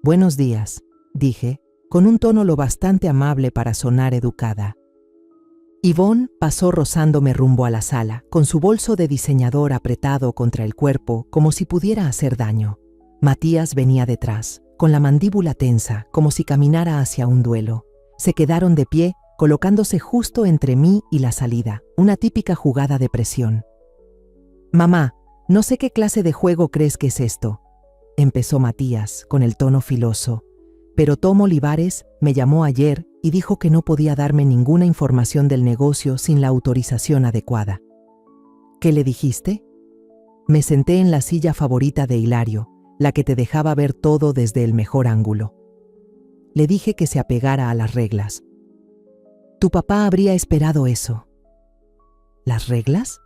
«Buenos días», dije, con un tono lo bastante amable para sonar educada. Ivonne pasó rozándome rumbo a la sala, con su bolso de diseñador apretado contra el cuerpo como si pudiera hacer daño. Matías venía detrás, con la mandíbula tensa, como si caminara hacia un duelo. Se quedaron de pie, colocándose justo entre mí y la salida, una típica jugada de presión. «Mamá, no sé qué clase de juego crees que es esto», empezó Matías, con el tono filoso, pero Tom Olivares me llamó ayer y dijo que no podía darme ninguna información del negocio sin la autorización adecuada. ¿Qué le dijiste? Me senté en la silla favorita de Hilario, la que te dejaba ver todo desde el mejor ángulo. Le dije que se apegara a las reglas. Tu papá habría esperado eso. ¿Las reglas?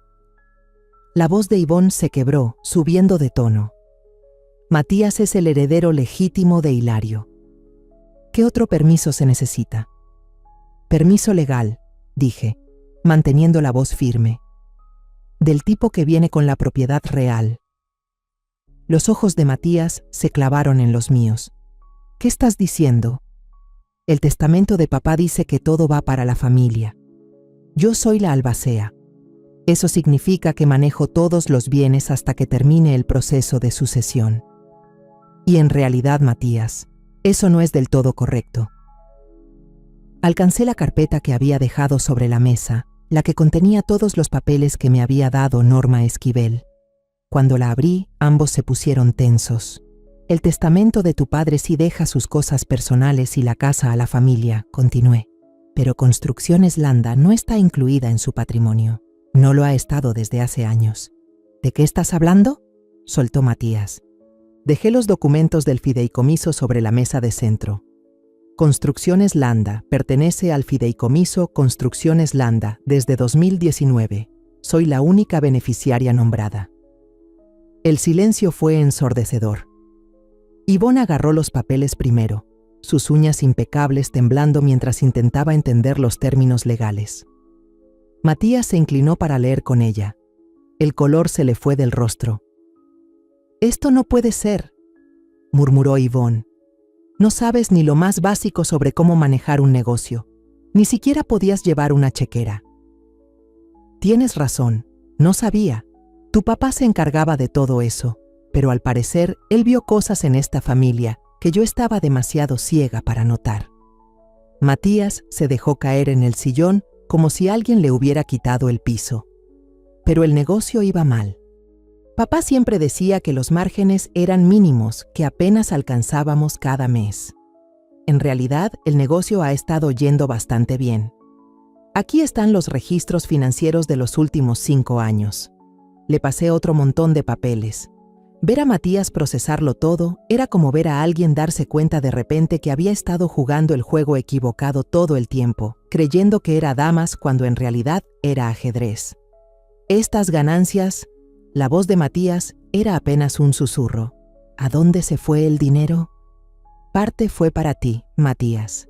La voz de Ivonne se quebró, subiendo de tono. Matías es el heredero legítimo de Hilario. ¿Qué otro permiso se necesita? Permiso legal, dije, manteniendo la voz firme. Del tipo que viene con la propiedad real. Los ojos de Matías se clavaron en los míos. ¿Qué estás diciendo? El testamento de papá dice que todo va para la familia. Yo soy la albacea. Eso significa que manejo todos los bienes hasta que termine el proceso de sucesión. Y en realidad, Matías, eso no es del todo correcto. Alcancé la carpeta que había dejado sobre la mesa, la que contenía todos los papeles que me había dado Norma Esquivel. Cuando la abrí, ambos se pusieron tensos. El testamento de tu padre sí deja sus cosas personales y la casa a la familia, continué. Pero Construcciones Landa no está incluida en su patrimonio. No lo ha estado desde hace años. ¿De qué estás hablando? Soltó Matías. Dejé los documentos del fideicomiso sobre la mesa de centro. Construcciones Landa pertenece al fideicomiso Construcciones Landa desde 2019. Soy la única beneficiaria nombrada. El silencio fue ensordecedor. Ivonne agarró los papeles primero, sus uñas impecables temblando mientras intentaba entender los términos legales. Matías se inclinó para leer con ella. El color se le fue del rostro. «Esto no puede ser», murmuró Ivonne. «No sabes ni lo más básico sobre cómo manejar un negocio. Ni siquiera podías llevar una chequera». «Tienes razón, no sabía. Tu papá se encargaba de todo eso, pero al parecer él vio cosas en esta familia que yo estaba demasiado ciega para notar». Matías se dejó caer en el sillón como si alguien le hubiera quitado el piso. Pero el negocio iba mal. Papá siempre decía que los márgenes eran mínimos, que apenas alcanzábamos cada mes. En realidad, el negocio ha estado yendo bastante bien. Aquí están los registros financieros de los últimos 5 años. Le pasé otro montón de papeles. Ver a Matías procesarlo todo era como ver a alguien darse cuenta de repente que había estado jugando el juego equivocado todo el tiempo, creyendo que era damas cuando en realidad era ajedrez. Estas ganancias, la voz de Matías era apenas un susurro. ¿A dónde se fue el dinero? Parte fue para ti, Matías.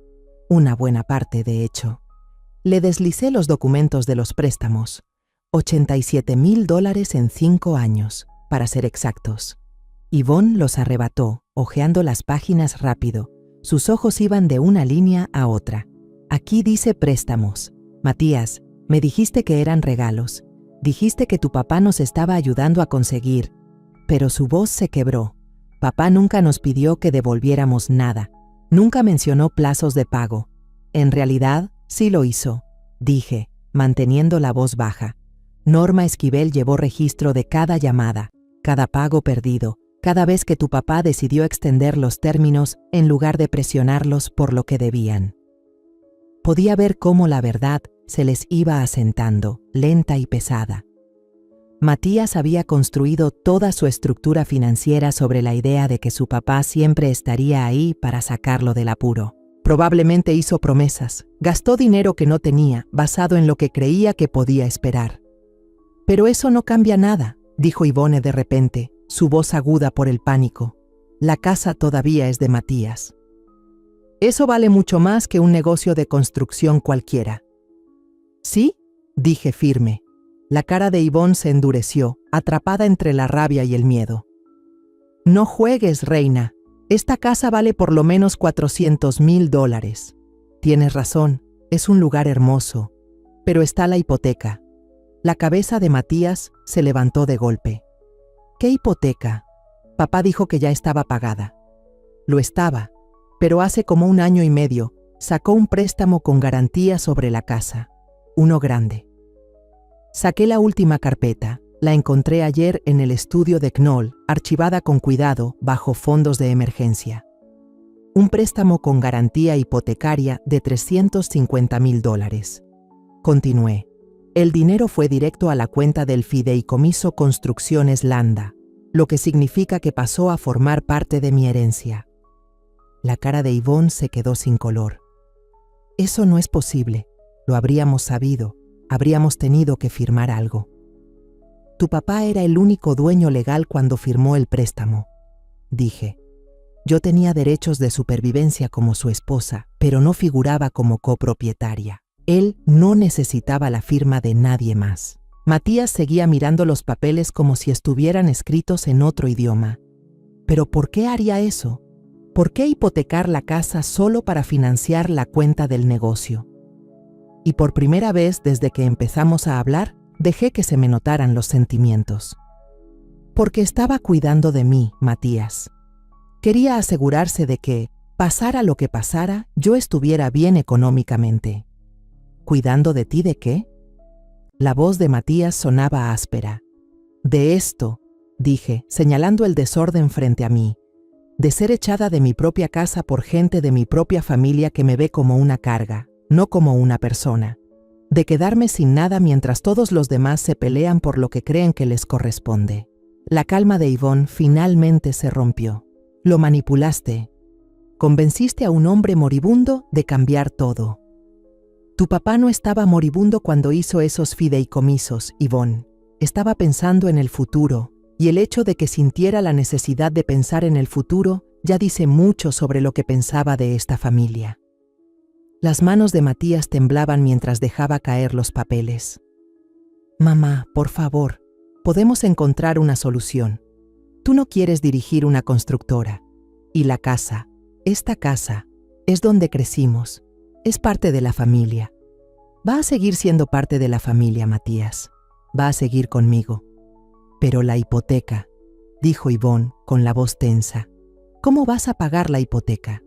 Una buena parte, de hecho. Le deslicé los documentos de los préstamos. $87,000 en 5 años. Para ser exactos. Ivonne los arrebató, hojeando las páginas rápido. Sus ojos iban de una línea a otra. Aquí dice préstamos. Matías, me dijiste que eran regalos. Dijiste que tu papá nos estaba ayudando a conseguir. Pero su voz se quebró. Papá nunca nos pidió que devolviéramos nada. Nunca mencionó plazos de pago. En realidad, sí lo hizo, dije, manteniendo la voz baja. Norma Esquivel llevó registro de cada llamada, cada pago perdido, cada vez que tu papá decidió extender los términos en lugar de presionarlos por lo que debían. Podía ver cómo la verdad se les iba asentando, lenta y pesada. Matías había construido toda su estructura financiera sobre la idea de que su papá siempre estaría ahí para sacarlo del apuro. Probablemente hizo promesas, gastó dinero que no tenía, basado en lo que creía que podía esperar. Pero eso no cambia nada, dijo Ivonne de repente, su voz aguda por el pánico. La casa todavía es de Matías. Eso vale mucho más que un negocio de construcción cualquiera. ¿Sí? Dije firme. La cara de Ivonne se endureció, atrapada entre la rabia y el miedo. No juegues, reina. Esta casa vale por lo menos $400,000. Tienes razón, es un lugar hermoso, pero está la hipoteca. La cabeza de Matías se levantó de golpe. ¿Qué hipoteca? Papá dijo que ya estaba pagada. Lo estaba, pero hace como 1 año y medio sacó un préstamo con garantía sobre la casa, uno grande. Saqué la última carpeta, la encontré ayer en el estudio de Knoll, archivada con cuidado bajo fondos de emergencia. Un préstamo con garantía hipotecaria de $350,000. Continué. El dinero fue directo a la cuenta del Fideicomiso Construcciones Landa, lo que significa que pasó a formar parte de mi herencia. La cara de Yvonne se quedó sin color. Eso no es posible. Lo habríamos sabido. Habríamos tenido que firmar algo. Tu papá era el único dueño legal cuando firmó el préstamo, dije. Yo tenía derechos de supervivencia como su esposa, pero no figuraba como copropietaria. Él no necesitaba la firma de nadie más. Matías seguía mirando los papeles como si estuvieran escritos en otro idioma. ¿Pero por qué haría eso? ¿Por qué hipotecar la casa solo para financiar la cuenta del negocio? Y por primera vez desde que empezamos a hablar, dejé que se me notaran los sentimientos. Porque estaba cuidando de mí, Matías. Quería asegurarse de que, pasara lo que pasara, yo estuviera bien económicamente. ¿Cuidando de ti de qué? La voz de Matías sonaba áspera. De esto, dije, señalando el desorden frente a mí, de ser echada de mi propia casa por gente de mi propia familia que me ve como una carga, no como una persona, de quedarme sin nada mientras todos los demás se pelean por lo que creen que les corresponde. La calma de Yvonne finalmente se rompió. Lo manipulaste. Convenciste a un hombre moribundo de cambiar todo. Tu papá no estaba moribundo cuando hizo esos fideicomisos, Yvonne. Estaba pensando en el futuro, y el hecho de que sintiera la necesidad de pensar en el futuro ya dice mucho sobre lo que pensaba de esta familia. Las manos de Matías temblaban mientras dejaba caer los papeles. Mamá, por favor, podemos encontrar una solución. Tú no quieres dirigir una constructora. Y la casa, esta casa, es donde crecimos. Es parte de la familia. Va a seguir siendo parte de la familia, Matías. Va a seguir conmigo. Pero la hipoteca, dijo Yvonne con la voz tensa. ¿Cómo vas a pagar la hipoteca?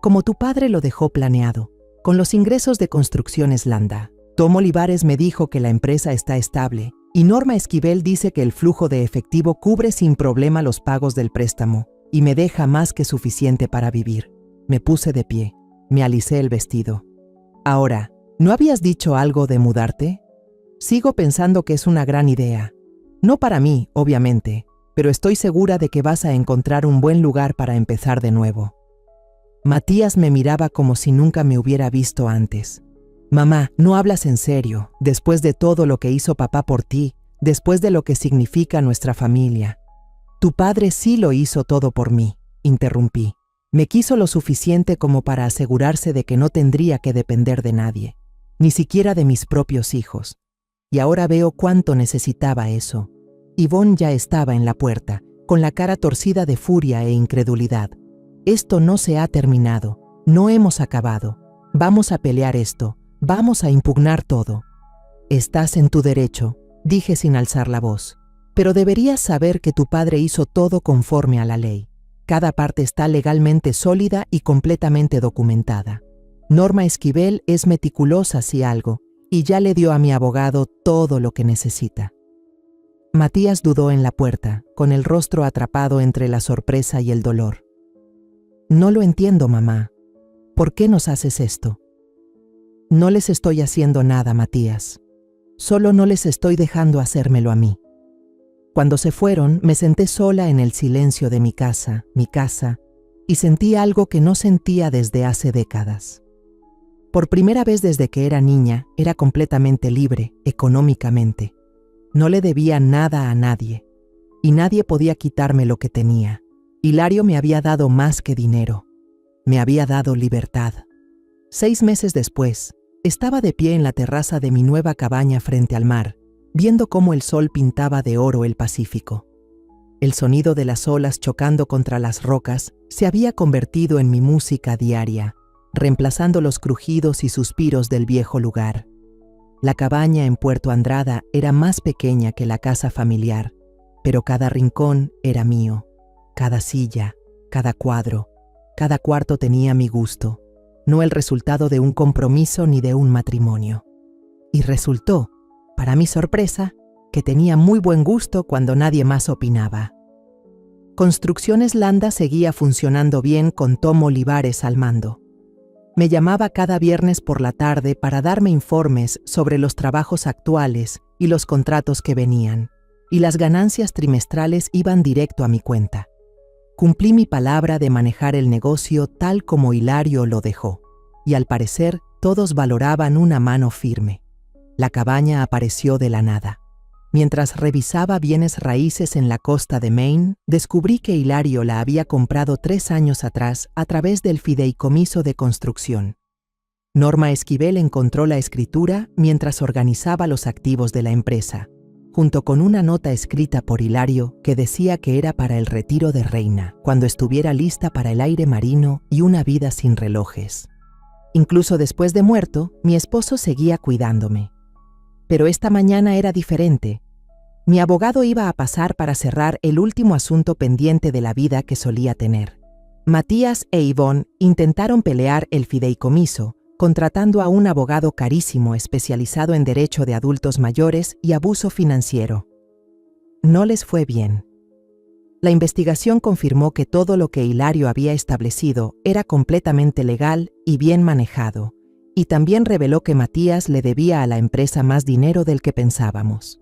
Como tu padre lo dejó planeado, con los ingresos de Construcciones Landa. Tom Olivares me dijo que la empresa está estable y Norma Esquivel dice que el flujo de efectivo cubre sin problema los pagos del préstamo y me deja más que suficiente para vivir. Me puse de pie, me alicé el vestido. Ahora, ¿no habías dicho algo de mudarte? Sigo pensando que es una gran idea. No para mí, obviamente, pero estoy segura de que vas a encontrar un buen lugar para empezar de nuevo. Matías me miraba como si nunca me hubiera visto antes. Mamá, no hablas en serio, después de todo lo que hizo papá por ti, después de lo que significa nuestra familia. Tu padre sí lo hizo todo por mí, interrumpí. Me quiso lo suficiente como para asegurarse de que no tendría que depender de nadie, ni siquiera de mis propios hijos. Y ahora veo cuánto necesitaba eso. Yvonne ya estaba en la puerta, con la cara torcida de furia e incredulidad. Esto no se ha terminado, no hemos acabado. Vamos a pelear esto, vamos a impugnar todo. Estás en tu derecho, dije sin alzar la voz, pero deberías saber que tu padre hizo todo conforme a la ley. Cada parte está legalmente sólida y completamente documentada. Norma Esquivel es meticulosa si algo, y ya le dio a mi abogado todo lo que necesita. Matías dudó en la puerta, con el rostro atrapado entre la sorpresa y el dolor. No lo entiendo, mamá. ¿Por qué nos haces esto? No les estoy haciendo nada, Matías. Solo no les estoy dejando hacérmelo a mí. Cuando se fueron, me senté sola en el silencio de mi casa, y sentí algo que no sentía desde hace décadas. Por primera vez desde que era niña, era completamente libre, económicamente. No le debía nada a nadie, y nadie podía quitarme lo que tenía. Hilario me había dado más que dinero. Me había dado libertad. 6 meses después, estaba de pie en la terraza de mi nueva cabaña frente al mar, viendo cómo el sol pintaba de oro el Pacífico. El sonido de las olas chocando contra las rocas se había convertido en mi música diaria, reemplazando los crujidos y suspiros del viejo lugar. La cabaña en Puerto Andrada era más pequeña que la casa familiar, pero cada rincón era mío. cada silla, cada cuadro, cada cuarto tenía mi gusto, no el resultado de un compromiso ni de un matrimonio. Y resultó, para mi sorpresa, que tenía muy buen gusto cuando nadie más opinaba. Construcciones Landa seguía funcionando bien con Tom Olivares al mando. Me llamaba cada viernes por la tarde para darme informes sobre los trabajos actuales y los contratos que venían, y las ganancias trimestrales iban directo a mi cuenta. Cumplí mi palabra de manejar el negocio tal como Hilario lo dejó, y al parecer todos valoraban una mano firme. La cabaña apareció de la nada. Mientras revisaba bienes raíces en la costa de Maine, descubrí que Hilario la había comprado 3 años atrás a través del fideicomiso de construcción. Norma Esquivel encontró la escritura mientras organizaba los activos de la empresa, junto con una nota escrita por Hilario que decía que era para el retiro de Reina, cuando estuviera lista para el aire marino y una vida sin relojes. Incluso después de muerto, mi esposo seguía cuidándome. Pero esta mañana era diferente. Mi abogado iba a pasar para cerrar el último asunto pendiente de la vida que solía tener. Matías e Ivonne intentaron pelear el fideicomiso, contratando a un abogado carísimo especializado en derecho de adultos mayores y abuso financiero. No les fue bien. La investigación confirmó que todo lo que Hilario había establecido era completamente legal y bien manejado, y también reveló que Matías le debía a la empresa más dinero del que pensábamos.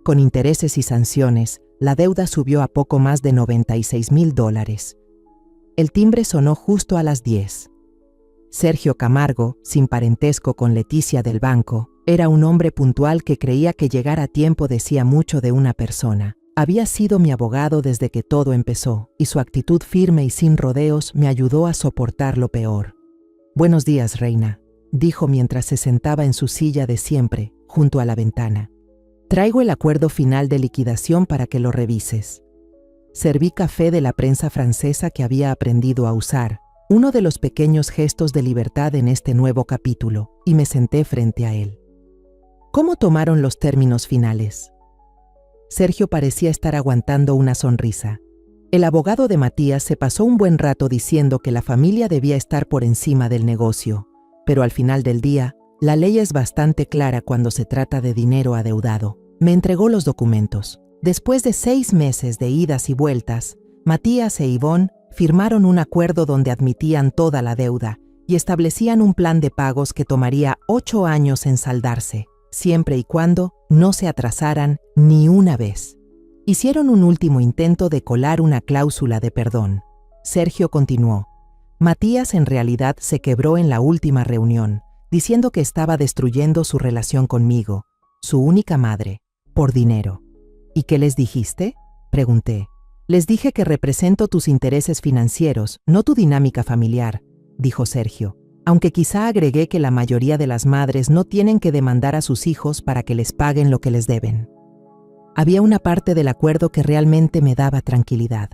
Con intereses y sanciones, la deuda subió a poco más de $96,000. El timbre sonó justo a las 10. Sergio Camargo, sin parentesco con Leticia del banco, era un hombre puntual que creía que llegar a tiempo decía mucho de una persona. Había sido mi abogado desde que todo empezó, y su actitud firme y sin rodeos me ayudó a soportar lo peor. «Buenos días, Reina», dijo mientras se sentaba en su silla de siempre, junto a la ventana. «Traigo el acuerdo final de liquidación para que lo revises». Serví café de la prensa francesa que había aprendido a usar, uno de los pequeños gestos de libertad en este nuevo capítulo, y me senté frente a él. ¿Cómo tomaron los términos finales? Sergio parecía estar aguantando una sonrisa. El abogado de Matías se pasó un buen rato diciendo que la familia debía estar por encima del negocio, pero al final del día, la ley es bastante clara cuando se trata de dinero adeudado. Me entregó los documentos. Después de 6 meses de idas y vueltas, Matías e Ivonne firmaron un acuerdo donde admitían toda la deuda y establecían un plan de pagos que tomaría 8 años en saldarse, siempre y cuando no se atrasaran ni una vez. Hicieron un último intento de colar una cláusula de perdón. Sergio continuó. Matías en realidad se quebró en la última reunión, diciendo que estaba destruyendo su relación conmigo, su única madre, por dinero. ¿Y qué les dijiste?, pregunté. Les dije que represento tus intereses financieros, no tu dinámica familiar, dijo Sergio, aunque quizá agregué que la mayoría de las madres no tienen que demandar a sus hijos para que les paguen lo que les deben. Había una parte del acuerdo que realmente me daba tranquilidad.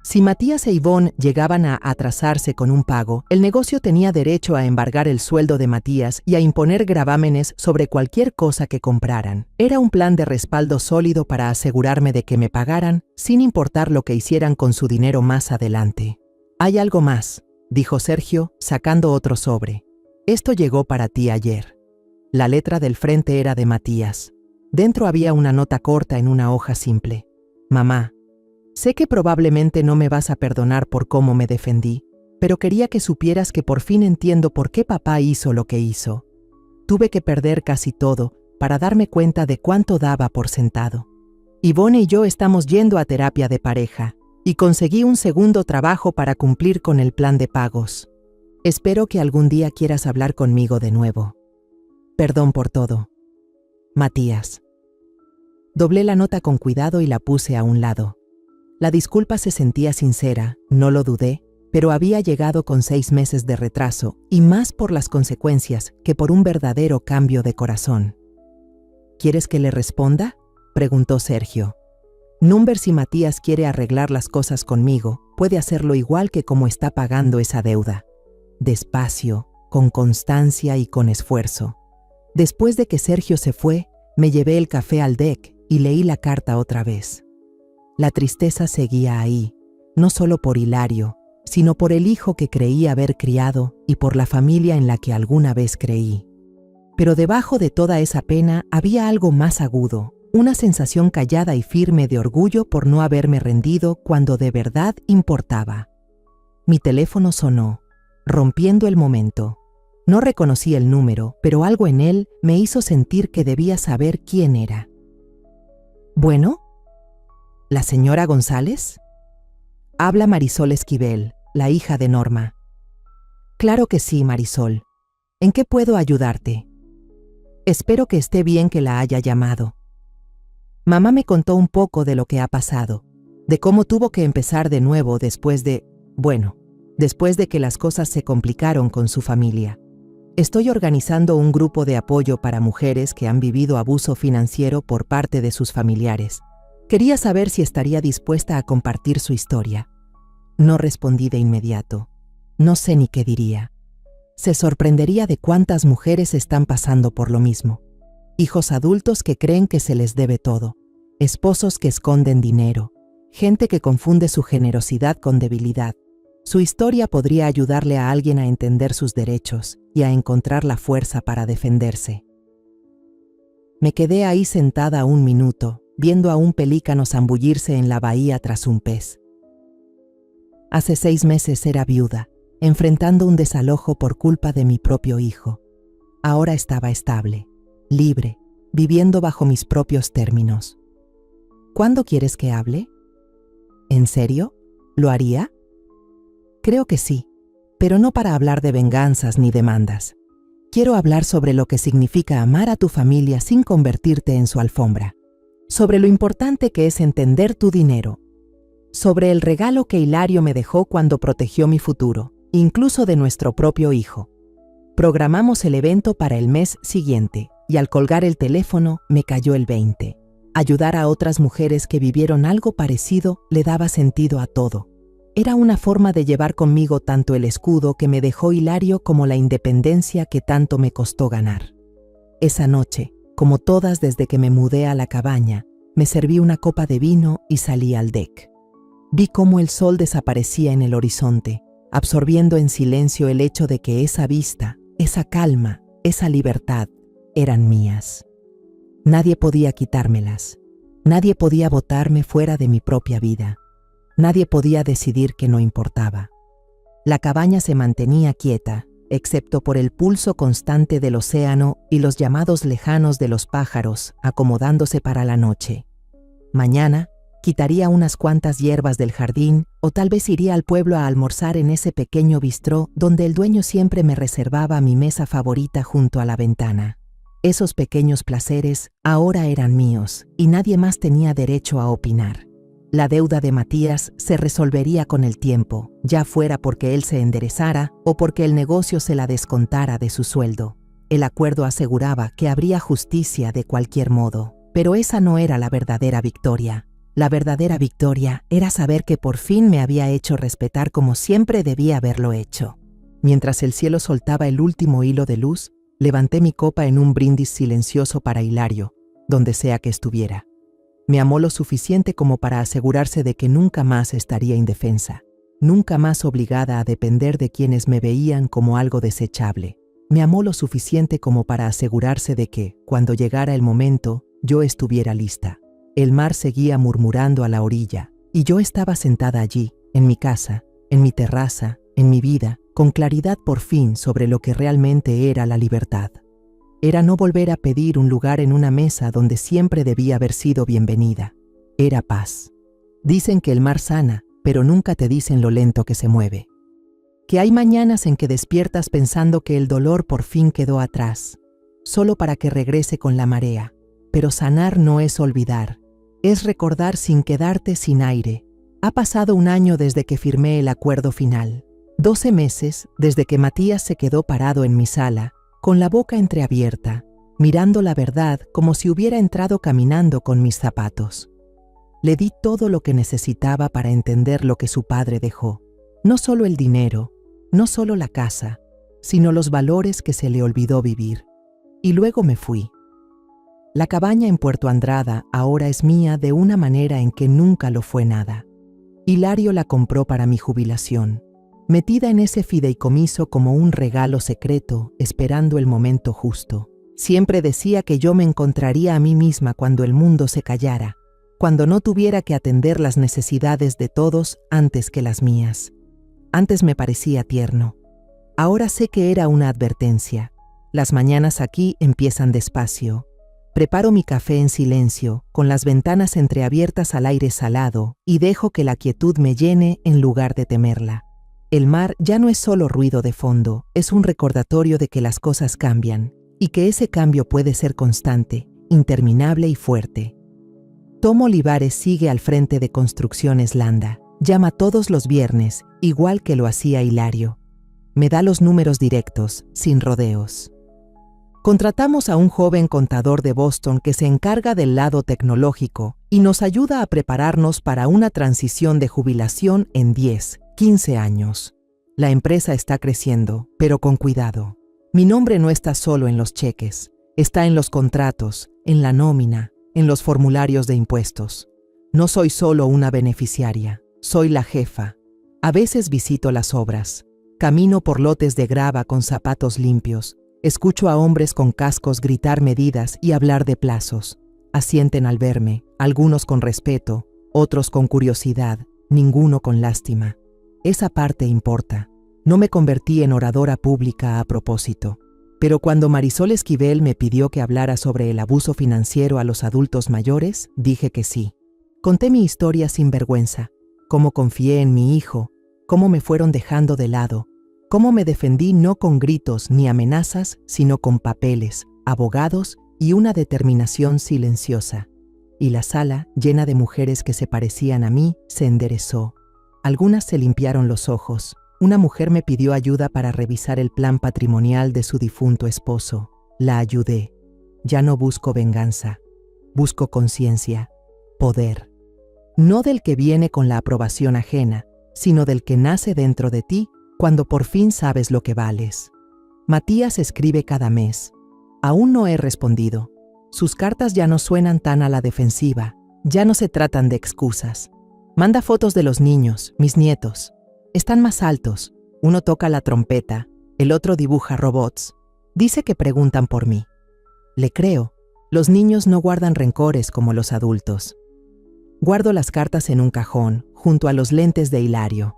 Si Matías e Ivonne llegaban a atrasarse con un pago, el negocio tenía derecho a embargar el sueldo de Matías y a imponer gravámenes sobre cualquier cosa que compraran. Era un plan de respaldo sólido para asegurarme de que me pagaran, sin importar lo que hicieran con su dinero más adelante. «Hay algo más», dijo Sergio, sacando otro sobre. «Esto llegó para ti ayer». La letra del frente era de Matías. Dentro había una nota corta en una hoja simple. «Mamá, sé que probablemente no me vas a perdonar por cómo me defendí, pero quería que supieras que por fin entiendo por qué papá hizo lo que hizo. Tuve que perder casi todo para darme cuenta de cuánto daba por sentado. Ivonne y yo estamos yendo a terapia de pareja y conseguí un segundo trabajo para cumplir con el plan de pagos. Espero que algún día quieras hablar conmigo de nuevo. Perdón por todo. Matías». Doblé la nota con cuidado y la puse a un lado. La disculpa se sentía sincera, no lo dudé, pero había llegado con 6 meses de retraso, y más por las consecuencias que por un verdadero cambio de corazón. ¿Quieres que le responda?, preguntó Sergio. Number, si Matías quiere arreglar las cosas conmigo, puede hacerlo igual que como está pagando esa deuda. Despacio, con constancia y con esfuerzo. Después de que Sergio se fue, me llevé el café al deck y leí la carta otra vez. La tristeza seguía ahí, no solo por Hilario, sino por el hijo que creí haber criado y por la familia en la que alguna vez creí. Pero debajo de toda esa pena había algo más agudo, una sensación callada y firme de orgullo por no haberme rendido cuando de verdad importaba. Mi teléfono sonó, rompiendo el momento. No reconocí el número, pero algo en él me hizo sentir que debía saber quién era. ¿Bueno? ¿La señora González? Habla Marisol Esquivel, la hija de Norma. Claro que sí, Marisol. ¿En qué puedo ayudarte? Espero que esté bien que la haya llamado. Mamá me contó un poco de lo que ha pasado, de cómo tuvo que empezar de nuevo después de que las cosas se complicaron con su familia. Estoy organizando un grupo de apoyo para mujeres que han vivido abuso financiero por parte de sus familiares. Quería saber si estaría dispuesta a compartir su historia. No respondí de inmediato. No sé ni qué diría. Se sorprendería de cuántas mujeres están pasando por lo mismo. Hijos adultos que creen que se les debe todo, esposos que esconden dinero, gente que confunde su generosidad con debilidad. Su historia podría ayudarle a alguien a entender sus derechos y a encontrar la fuerza para defenderse. Me quedé ahí sentada un minuto, viendo a un pelícano zambullirse en la bahía tras un pez. Hace 6 meses era viuda, enfrentando un desalojo por culpa de mi propio hijo. Ahora estaba estable, libre, viviendo bajo mis propios términos. ¿Cuándo quieres que hable? ¿En serio? ¿Lo haría? Creo que sí, pero no para hablar de venganzas ni demandas. Quiero hablar sobre lo que significa amar a tu familia sin convertirte en su alfombra. Sobre lo importante que es entender tu dinero. Sobre el regalo que Hilario me dejó cuando protegió mi futuro, incluso de nuestro propio hijo. Programamos el evento para el mes siguiente y al colgar el teléfono me cayó el 20. Ayudar a otras mujeres que vivieron algo parecido le daba sentido a todo. Era una forma de llevar conmigo tanto el escudo que me dejó Hilario como la independencia que tanto me costó ganar. Esa noche, como todas desde que me mudé a la cabaña, me serví una copa de vino y salí al deck. Vi cómo el sol desaparecía en el horizonte, absorbiendo en silencio el hecho de que esa vista, esa calma, esa libertad, eran mías. Nadie podía quitármelas. Nadie podía botarme fuera de mi propia vida. Nadie podía decidir que no importaba. La cabaña se mantenía quieta, excepto por el pulso constante del océano y los llamados lejanos de los pájaros acomodándose para la noche. Mañana, quitaría unas cuantas hierbas del jardín o tal vez iría al pueblo a almorzar en ese pequeño bistró donde el dueño siempre me reservaba mi mesa favorita junto a la ventana. Esos pequeños placeres ahora eran míos y nadie más tenía derecho a opinar. La deuda de Matías se resolvería con el tiempo, ya fuera porque él se enderezara o porque el negocio se la descontara de su sueldo. El acuerdo aseguraba que habría justicia de cualquier modo, pero esa no era la verdadera victoria. La verdadera victoria era saber que por fin me había hecho respetar como siempre debía haberlo hecho. Mientras el cielo soltaba el último hilo de luz, levanté mi copa en un brindis silencioso para Hilario, donde sea que estuviera. Me amó lo suficiente como para asegurarse de que nunca más estaría indefensa, nunca más obligada a depender de quienes me veían como algo desechable. Me amó lo suficiente como para asegurarse de que, cuando llegara el momento, yo estuviera lista. El mar seguía murmurando a la orilla, y yo estaba sentada allí, en mi casa, en mi terraza, en mi vida, con claridad por fin sobre lo que realmente era la libertad. Era no volver a pedir un lugar en una mesa donde siempre debía haber sido bienvenida. Era paz. Dicen que el mar sana, pero nunca te dicen lo lento que se mueve. Que hay mañanas en que despiertas pensando que el dolor por fin quedó atrás, solo para que regrese con la marea. Pero sanar no es olvidar, es recordar sin quedarte sin aire. Ha pasado 1 año desde que firmé el acuerdo final. 12 meses desde que Matías se quedó parado en mi sala, con la boca entreabierta, mirando la verdad como si hubiera entrado caminando con mis zapatos. Le di todo lo que necesitaba para entender lo que su padre dejó. No solo el dinero, no solo la casa, sino los valores que se le olvidó vivir. Y luego me fui. La cabaña en Puerto Andrada ahora es mía de una manera en que nunca lo fue nada. Hilario la compró para mi jubilación, metida en ese fideicomiso como un regalo secreto, esperando el momento justo. Siempre decía que yo me encontraría a mí misma cuando el mundo se callara, cuando no tuviera que atender las necesidades de todos antes que las mías. Antes me parecía tierno. Ahora sé que era una advertencia. Las mañanas aquí empiezan despacio. Preparo mi café en silencio, con las ventanas entreabiertas al aire salado, y dejo que la quietud me llene en lugar de temerla. El mar ya no es solo ruido de fondo, es un recordatorio de que las cosas cambian, y que ese cambio puede ser constante, interminable y fuerte. Tom Olivares sigue al frente de Construcciones Landa. Llama todos los viernes, igual que lo hacía Hilario. Me da los números directos, sin rodeos. Contratamos a un joven contador de Boston que se encarga del lado tecnológico y nos ayuda a prepararnos para una transición de jubilación en 10, 15 años. La empresa está creciendo, pero con cuidado. Mi nombre no está solo en los cheques, está en los contratos, en la nómina, en los formularios de impuestos. No soy solo una beneficiaria, soy la jefa. A veces visito las obras, camino por lotes de grava con zapatos limpios, escucho a hombres con cascos gritar medidas y hablar de plazos. Asienten al verme, algunos con respeto, otros con curiosidad, ninguno con lástima. Esa parte importa. No me convertí en oradora pública a propósito. Pero cuando Marisol Esquivel me pidió que hablara sobre el abuso financiero a los adultos mayores, dije que sí. Conté mi historia sin vergüenza, cómo confié en mi hijo, cómo me fueron dejando de lado, cómo me defendí no con gritos ni amenazas, sino con papeles, abogados y una determinación silenciosa. Y la sala, llena de mujeres que se parecían a mí, se enderezó. Algunas se limpiaron los ojos. Una mujer me pidió ayuda para revisar el plan patrimonial de su difunto esposo. La ayudé. Ya no busco venganza. Busco conciencia, poder. No del que viene con la aprobación ajena, sino del que nace dentro de ti cuando por fin sabes lo que vales. Matías escribe cada mes. Aún no he respondido. Sus cartas ya no suenan tan a la defensiva. Ya no se tratan de excusas. Manda fotos de los niños, mis nietos. Están más altos. Uno toca la trompeta, el otro dibuja robots. Dice que preguntan por mí. Le creo. Los niños no guardan rencores como los adultos. Guardo las cartas en un cajón, junto a los lentes de Hilario.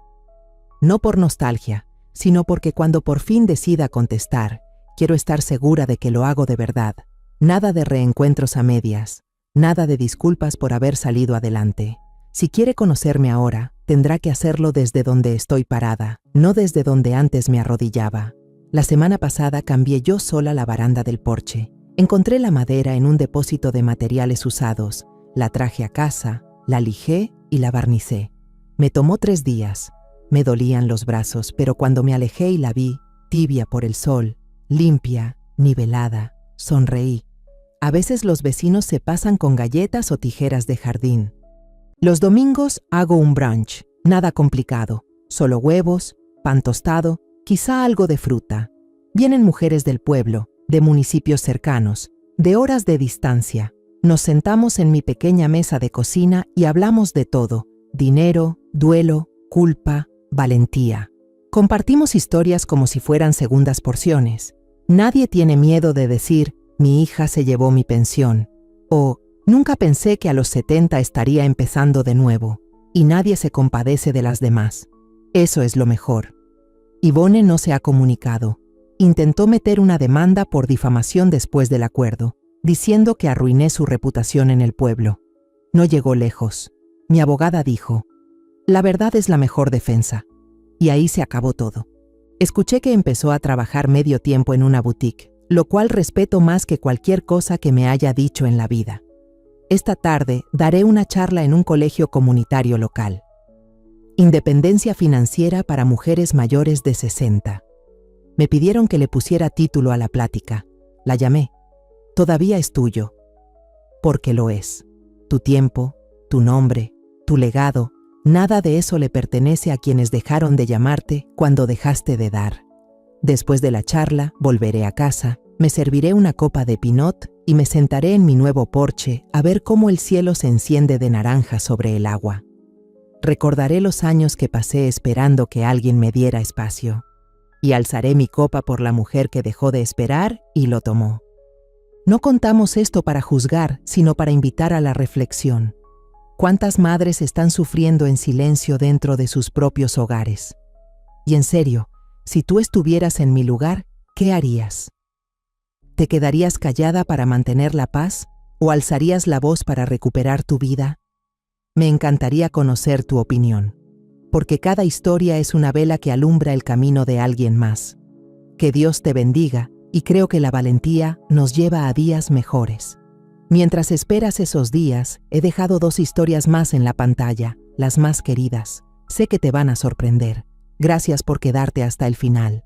No por nostalgia, sino porque cuando por fin decida contestar, quiero estar segura de que lo hago de verdad. Nada de reencuentros a medias, nada de disculpas por haber salido adelante. Si quiere conocerme ahora, tendrá que hacerlo desde donde estoy parada, no desde donde antes me arrodillaba. La semana pasada cambié yo sola la baranda del porche. Encontré la madera en un depósito de materiales usados, la traje a casa, la lijé y la barnicé. Me tomó 3 días. Me dolían los brazos, pero cuando me alejé y la vi, tibia por el sol, limpia, nivelada, sonreí. A veces los vecinos se pasan con galletas o tijeras de jardín. Los domingos hago un brunch, nada complicado, solo huevos, pan tostado, quizá algo de fruta. Vienen mujeres del pueblo, de municipios cercanos, de horas de distancia. Nos sentamos en mi pequeña mesa de cocina y hablamos de todo: dinero, duelo, culpa, valentía. Compartimos historias como si fueran segundas porciones. Nadie tiene miedo de decir, mi hija se llevó mi pensión, o nunca pensé que a los 70 estaría empezando de nuevo, y nadie se compadece de las demás. Eso es lo mejor. Ivone no se ha comunicado. Intentó meter una demanda por difamación después del acuerdo, diciendo que arruiné su reputación en el pueblo. No llegó lejos. Mi abogada dijo, la verdad es la mejor defensa. Y ahí se acabó todo. Escuché que empezó a trabajar medio tiempo en una boutique, lo cual respeto más que cualquier cosa que me haya dicho en la vida. Esta tarde daré una charla en un colegio comunitario local. Independencia financiera para mujeres mayores de 60. Me pidieron que le pusiera título a la plática. La llamé. Todavía es tuyo. Porque lo es. Tu tiempo, tu nombre, tu legado, nada de eso le pertenece a quienes dejaron de llamarte cuando dejaste de dar. Después de la charla, volveré a casa, Me serviré una copa de pinot y me sentaré en mi nuevo porche a ver cómo el cielo se enciende de naranja sobre el agua. Recordaré los años que pasé esperando que alguien me diera espacio. Y alzaré mi copa por la mujer que dejó de esperar y lo tomó. No contamos esto para juzgar, sino para invitar a la reflexión. ¿Cuántas madres están sufriendo en silencio dentro de sus propios hogares? Y en serio, si tú estuvieras en mi lugar, ¿qué harías? ¿Te quedarías callada para mantener la paz o alzarías la voz para recuperar tu vida? Me encantaría conocer tu opinión, porque cada historia es una vela que alumbra el camino de alguien más. Que Dios te bendiga, y creo que la valentía nos lleva a días mejores. Mientras esperas esos días, he dejado 2 historias más en la pantalla, las más queridas. Sé que te van a sorprender. Gracias por quedarte hasta el final.